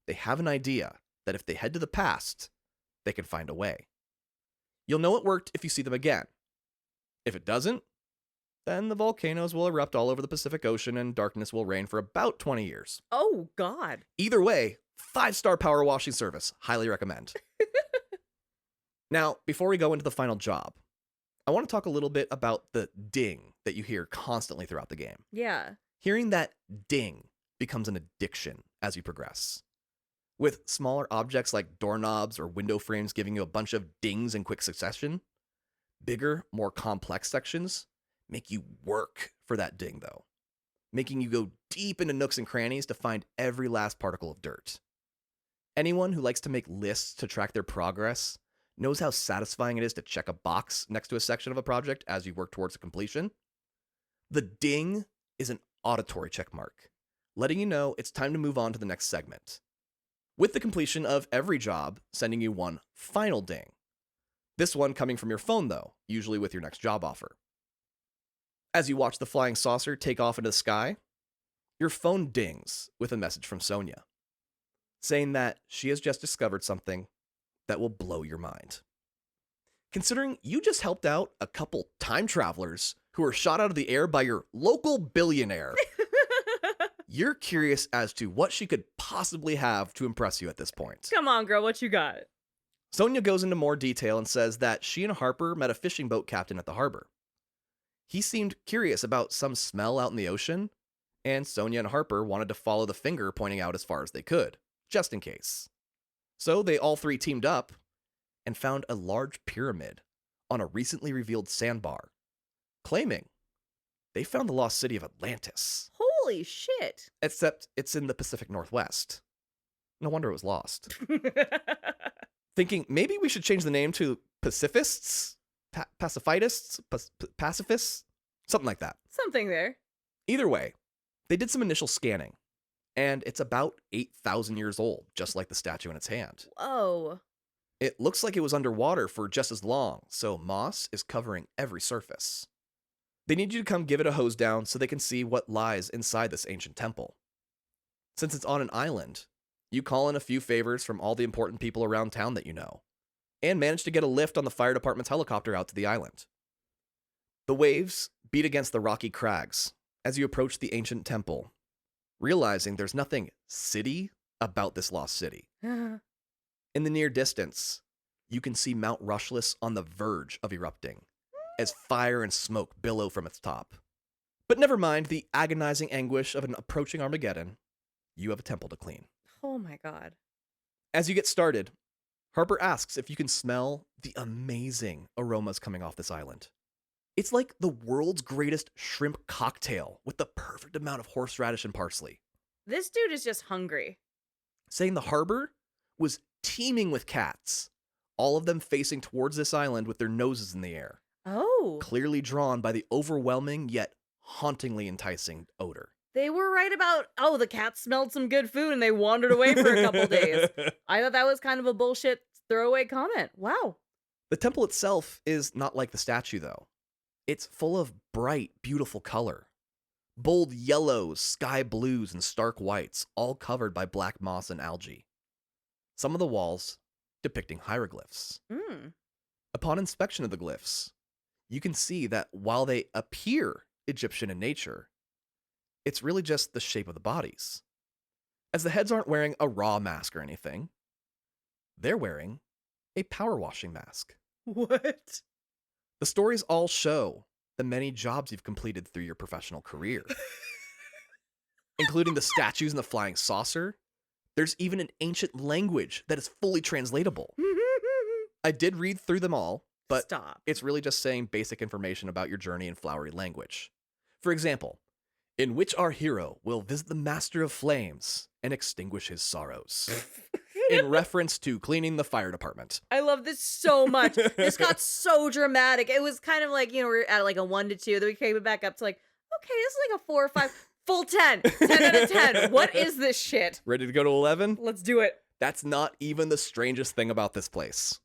they have an idea that if they head to the past, they can find a way. You'll know it worked if you see them again. If it doesn't, then the volcanoes will erupt all over the Pacific Ocean and darkness will reign for about 20 years. Oh, God. Either way, 5-star power washing service. Highly recommend. Now, before we go into the final job, I want to talk a little bit about the ding that you hear constantly throughout the game. Yeah. Hearing that ding becomes an addiction as you progress. With smaller objects like doorknobs or window frames giving you a bunch of dings in quick succession, bigger, more complex sections make you work for that ding, though, making you go deep into nooks and crannies to find every last particle of dirt. Anyone who likes to make lists to track their progress knows how satisfying it is to check a box next to a section of a project as you work towards a completion. The ding is an auditory check mark, letting you know it's time to move on to the next segment. With the completion of every job, sending you one final ding. This one coming from your phone, though, usually with your next job offer. As you watch the flying saucer take off into the sky, your phone dings with a message from Sonia, saying that she has just discovered something that will blow your mind. Considering you just helped out a couple time travelers who were shot out of the air by your local billionaire, you're curious as to what she could possibly have to impress you at this point. Come on, girl, what you got? Sonia goes into more detail and says that she and Harper met a fishing boat captain at the harbor. He seemed curious about some smell out in the ocean, and Sonia and Harper wanted to follow the finger pointing out as far as they could, just in case. So they all three teamed up and found a large pyramid on a recently revealed sandbar, claiming they found the lost city of Atlantis. Holy shit. Except it's in the Pacific Northwest. No wonder it was lost. Thinking maybe we should change the name to Pacifists? Pacifists? Pacifists? Something like that. Something there. Either way, they did some initial scanning, and it's about 8,000 years old, just like the statue in its hand. Whoa. It looks like it was underwater for just as long, so moss is covering every surface. They need you to come give it a hose down so they can see what lies inside this ancient temple. Since it's on an island, you call in a few favors from all the important people around town that you know, and manage to get a lift on the fire department's helicopter out to the island. The waves beat against the rocky crags as you approach the ancient temple, realizing there's nothing city about this lost city. In the near distance, you can see Mount Rushless on the verge of erupting, as fire and smoke billow from its top. But never mind the agonizing anguish of an approaching Armageddon, you have a temple to clean. Oh my god. As you get started, Harper asks if you can smell the amazing aromas coming off this island. It's like the world's greatest shrimp cocktail with the perfect amount of horseradish and parsley. This dude is just hungry. Saying the harbor was teeming with cats, all of them facing towards this island with their noses in the air. Oh. Clearly drawn by the overwhelming yet hauntingly enticing odor. They were right about, the cats smelled some good food and they wandered away for a couple days. I thought that was kind of a bullshit throwaway comment. Wow. The temple itself is not like the statue, though. It's full of bright, beautiful color. Bold yellows, sky blues, and stark whites, all covered by black moss and algae. Some of the walls depicting hieroglyphs. Upon inspection of the glyphs, you can see that while they appear Egyptian in nature, it's really just the shape of the bodies. As the heads aren't wearing a raw mask or anything, they're wearing a power washing mask. What? The stories all show the many jobs you've completed through your professional career, including the statues and the flying saucer. There's even an ancient language that is fully translatable. I did read through them all, but It's really just saying basic information about your journey in flowery language. For example, in which our hero will visit the Master of Flames and extinguish his sorrows. In reference to cleaning the fire department. I love this so much. This got so dramatic. It was kind of like, we're at like a 1 to 2. Then we came back up to like, okay, this is like a 4 or 5. Full 10. 10 out of 10. What is this shit? Ready to go to 11? Let's do it. That's not even the strangest thing about this place.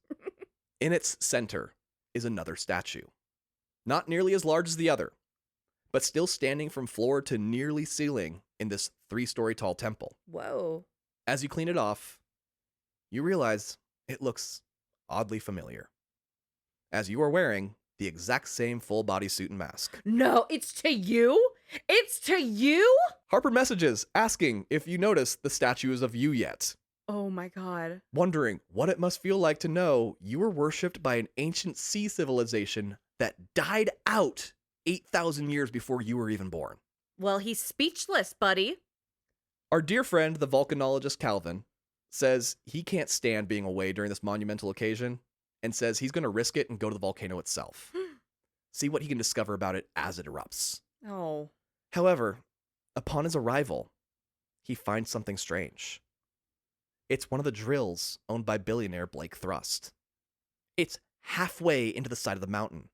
In its center is another statue. Not nearly as large as the other, but still standing from floor to nearly ceiling in this 3-story tall temple. Whoa. As you clean it off, you realize it looks oddly familiar, as you are wearing the exact same full body suit and mask. No, it's to you? It's to you? Harper messages asking if you notice the statue is of you yet. Oh my god. Wondering what it must feel like to know you were worshipped by an ancient sea civilization that died out 8,000 years before you were even born. Well, he's speechless, buddy. Our dear friend, the volcanologist Calvin, says he can't stand being away during this monumental occasion and says he's going to risk it and go to the volcano itself. See what he can discover about it as it erupts. Oh. However, upon his arrival, he finds something strange. It's one of the drills owned by billionaire Blake Thrust. It's halfway into the side of the mountain,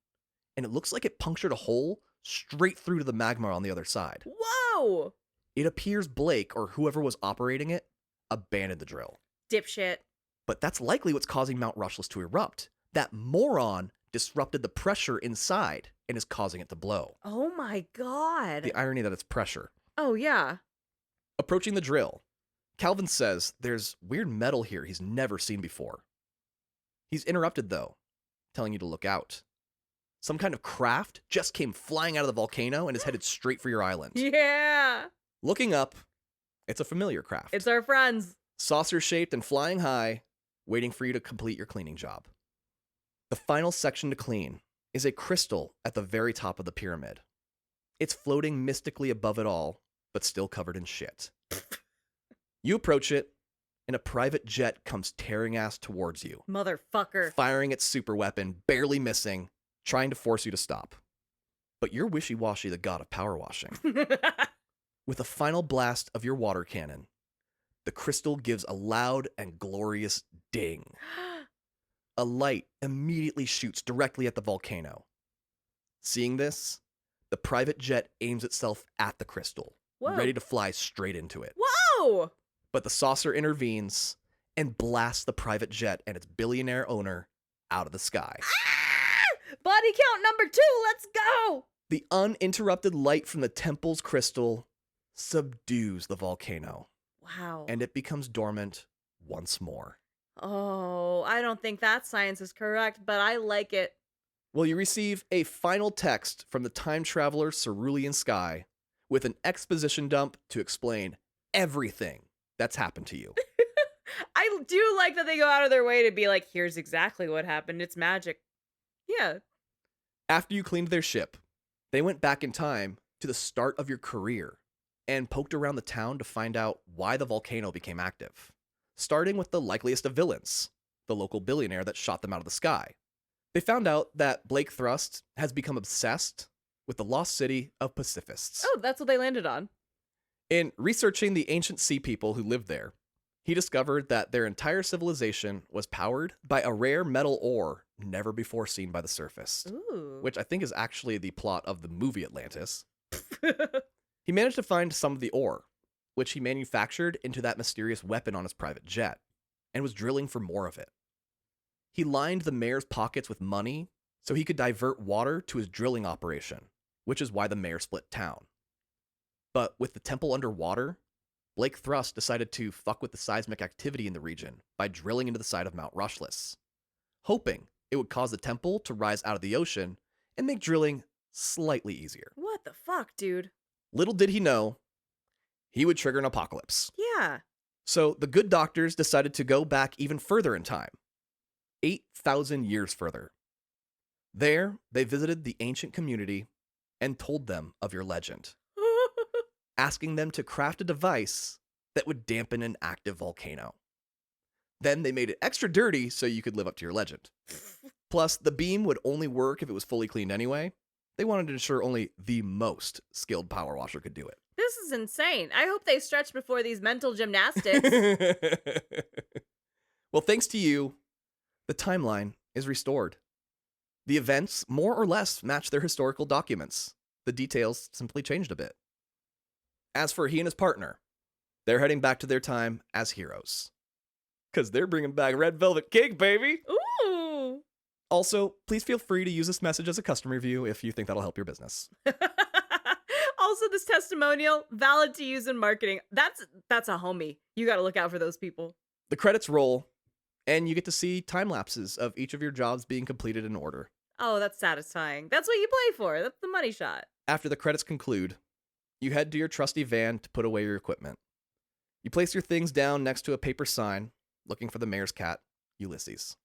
and it looks like it punctured a hole straight through to the magma on the other side. Whoa! It appears Blake, or whoever was operating it, abandoned the drill. Dipshit. But that's likely what's causing Mount Rushless to erupt. That moron disrupted the pressure inside and is causing it to blow. Oh my god. The irony that it's pressure. Oh yeah. Approaching the drill, Calvin says there's weird metal here he's never seen before. He's interrupted, though, telling you to look out. Some kind of craft just came flying out of the volcano and is headed straight for your island. Yeah. Looking up, it's a familiar craft. It's our friends. Saucer-shaped and flying high, waiting for you to complete your cleaning job. The final section to clean is a crystal at the very top of the pyramid. It's floating mystically above it all, but still covered in shit. You approach it, and a private jet comes tearing ass towards you. Motherfucker. Firing its super weapon, barely missing, trying to force you to stop. But you're Wishy-Washy, the god of power washing. With a final blast of your water cannon, the crystal gives a loud and glorious ding. A light immediately shoots directly at the volcano. Seeing this, the private jet aims itself at the crystal, Whoa. ready to fly straight into it. Whoa! But the saucer intervenes and blasts the private jet and its billionaire owner out of the sky. Ah! Body count number 2, let's go! The uninterrupted light from the temple's crystal subdues the volcano, Wow. and it becomes dormant once more. Oh, I don't think that science is correct, but I like it. Well, you receive a final text from the time traveler Cerulean Sky with an exposition dump to explain everything that's happened to you. I do like that they go out of their way to be like, here's exactly what happened. It's magic. Yeah. After you cleaned their ship, they went back in time to the start of your career and poked around the town to find out why the volcano became active, starting with the likeliest of villains, the local billionaire that shot them out of the sky. They found out that Blake Thrust has become obsessed with the lost city of Pacifists. Oh, that's what they landed on. In researching the ancient sea people who lived there, he discovered that their entire civilization was powered by a rare metal ore never before seen by the surface, Ooh. which I think is actually the plot of the movie Atlantis. He managed to find some of the ore, which he manufactured into that mysterious weapon on his private jet, and was drilling for more of it. He lined the mayor's pockets with money so he could divert water to his drilling operation, which is why the mayor split town. But with the temple underwater, Blake Thrust decided to fuck with the seismic activity in the region by drilling into the side of Mount Rushless, hoping it would cause the temple to rise out of the ocean and make drilling slightly easier. What the fuck, dude? Little did he know, he would trigger an apocalypse. Yeah. So the good doctors decided to go back even further in time, 8,000 years further. There, they visited the ancient community and told them of your legend, asking them to craft a device that would dampen an active volcano. Then they made it extra dirty so you could live up to your legend. Plus, the beam would only work if it was fully cleaned anyway. They wanted to ensure only the most skilled power washer could do it. This is insane. I hope they stretch before these mental gymnastics. Well, thanks to you, the timeline is restored. The events more or less match their historical documents. The details simply changed a bit. As for he and his partner, they're heading back to their time as heroes. Because they're bringing back red velvet cake, baby! Ooh! Also, please feel free to use this message as a customer review if you think that'll help your business. Also, this testimonial, valid to use in marketing. That's a homie. You got to look out for those people. The credits roll, and you get to see time lapses of each of your jobs being completed in order. Oh, that's satisfying. That's what you play for. That's the money shot. After the credits conclude, you head to your trusty van to put away your equipment. You place your things down next to a paper sign, looking for the mayor's cat, Ulysses.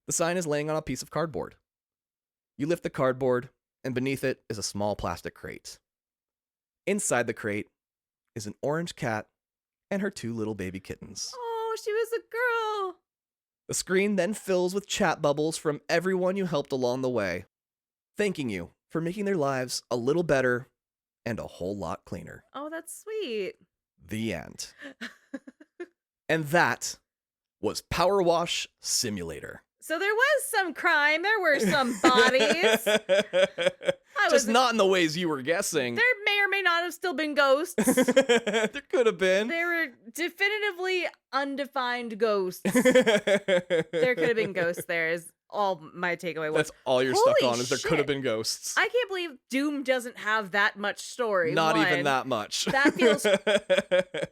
The sign is laying on a piece of cardboard. You lift the cardboard, and beneath it is a small plastic crate. Inside the crate is an orange cat and her 2 little baby kittens. Oh, she was a girl. The screen then fills with chat bubbles from everyone you helped along the way, thanking you for making their lives a little better and a whole lot cleaner. Oh, that's sweet. The end. And that was Power Wash Simulator. So there was some crime. There were some bodies. Just not in the ways you were guessing. There may or may not have still been ghosts. There could have been. There were definitively undefined ghosts. There could have been ghosts there is all my takeaway was. That's all you're Holy stuck on is there shit. could have been ghosts. I can't believe Doom doesn't have that much story. Not One, even that much. That feels...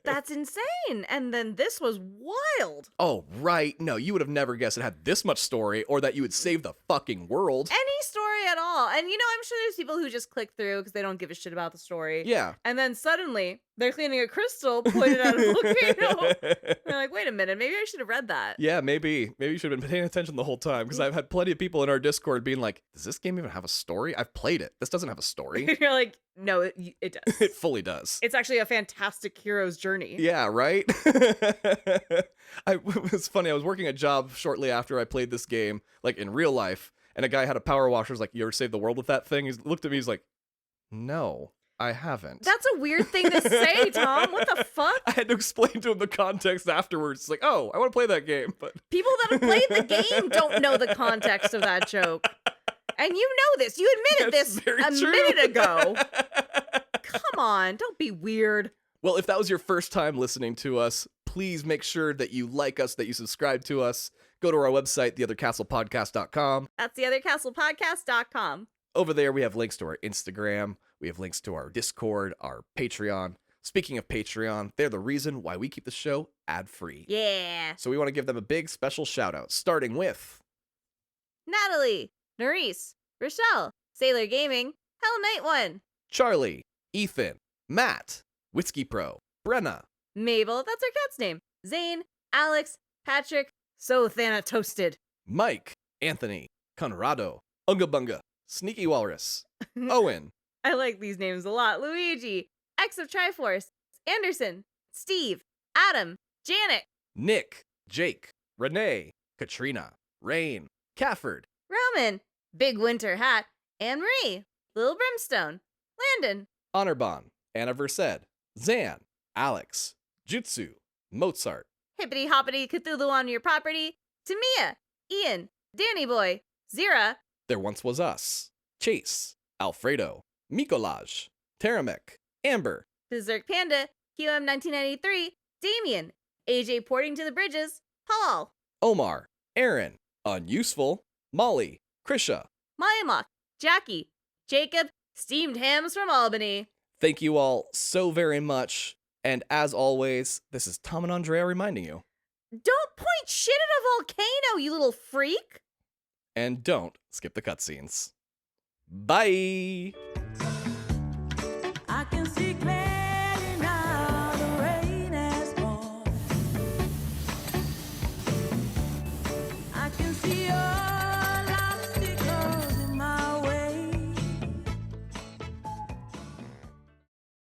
That's insane. And then this was wild. Oh, right. No, you would have never guessed it had this much story or that you would save the fucking world. Any story at all. And I'm sure there's people who just click through because they don't give a shit about the story. Yeah. And then suddenly they're cleaning a crystal pointed at a volcano. They're like, wait a minute, maybe I should have read that. Yeah, maybe. Maybe you should have been paying attention the whole time because I've had plenty of people in our Discord being like, does this game even have a story? I've played it. This doesn't have a story. You're like, no, it does. It fully does. It's actually a fantastic hero's journey. Yeah, right? It was funny. I was working a job shortly after I played this game, like in real life, and a guy had a power washer. Was like, you ever saved the world with that thing? He looked at me. He's like, no, I haven't. That's a weird thing to say, Tom. What the fuck? I had to explain to him the context afterwards. It's like, oh, I want to play that game. But people that have played the game don't know the context of that joke. And you know this. You admitted That's this very a true. minute ago. Come on, don't be weird. Well, if that was your first time listening to us, please make sure that you like us, that you subscribe to us. Go to our website, theothercastlepodcast.com. That's theothercastlepodcast.com. Over there, we have links to our Instagram. We have links to our Discord, our Patreon. Speaking of Patreon, they're the reason why we keep the show ad-free. Yeah. So we want to give them a big special shout out, starting with Natalie, Nerese, Rochelle, Sailor Gaming, Hell Knight 1, Charlie, Ethan, Matt, Whiskey Pro, Brenna, Mabel, that's our cat's name, Zane, Alex, Patrick, So Thanatoasted, Mike, Anthony, Conrado, Unga Bunga, Sneaky Walrus, Owen, I like these names a lot, Luigi, X of Triforce, Anderson, Steve, Adam, Janet, Nick, Jake, Renee, Katrina, Rain, Cafford, Roman, Big Winter Hat, Anne Marie, Little Brimstone, Landon, Honorbon, Anna Versed, Zan, Alex, Jutsu, Mozart, Hippity Hoppity Cthulhu on your property, Tamia, Ian, Danny Boy, Zira, There Once Was Us, Chase, Alfredo, Mikolaj, Taramek, Amber, Berserk Panda, QM1993, Damien, AJ Porting to the Bridges, Paul, Omar, Aaron, Unuseful, Molly, Krisha. Mayamok, Jackie, Jacob, Steamed Hams from Albany. Thank you all so very much. And as always, this is Tom and Andrea reminding you. Don't point shit at a volcano, you little freak! And don't skip the cutscenes. Bye! I can see clearly now the rain has gone. I can see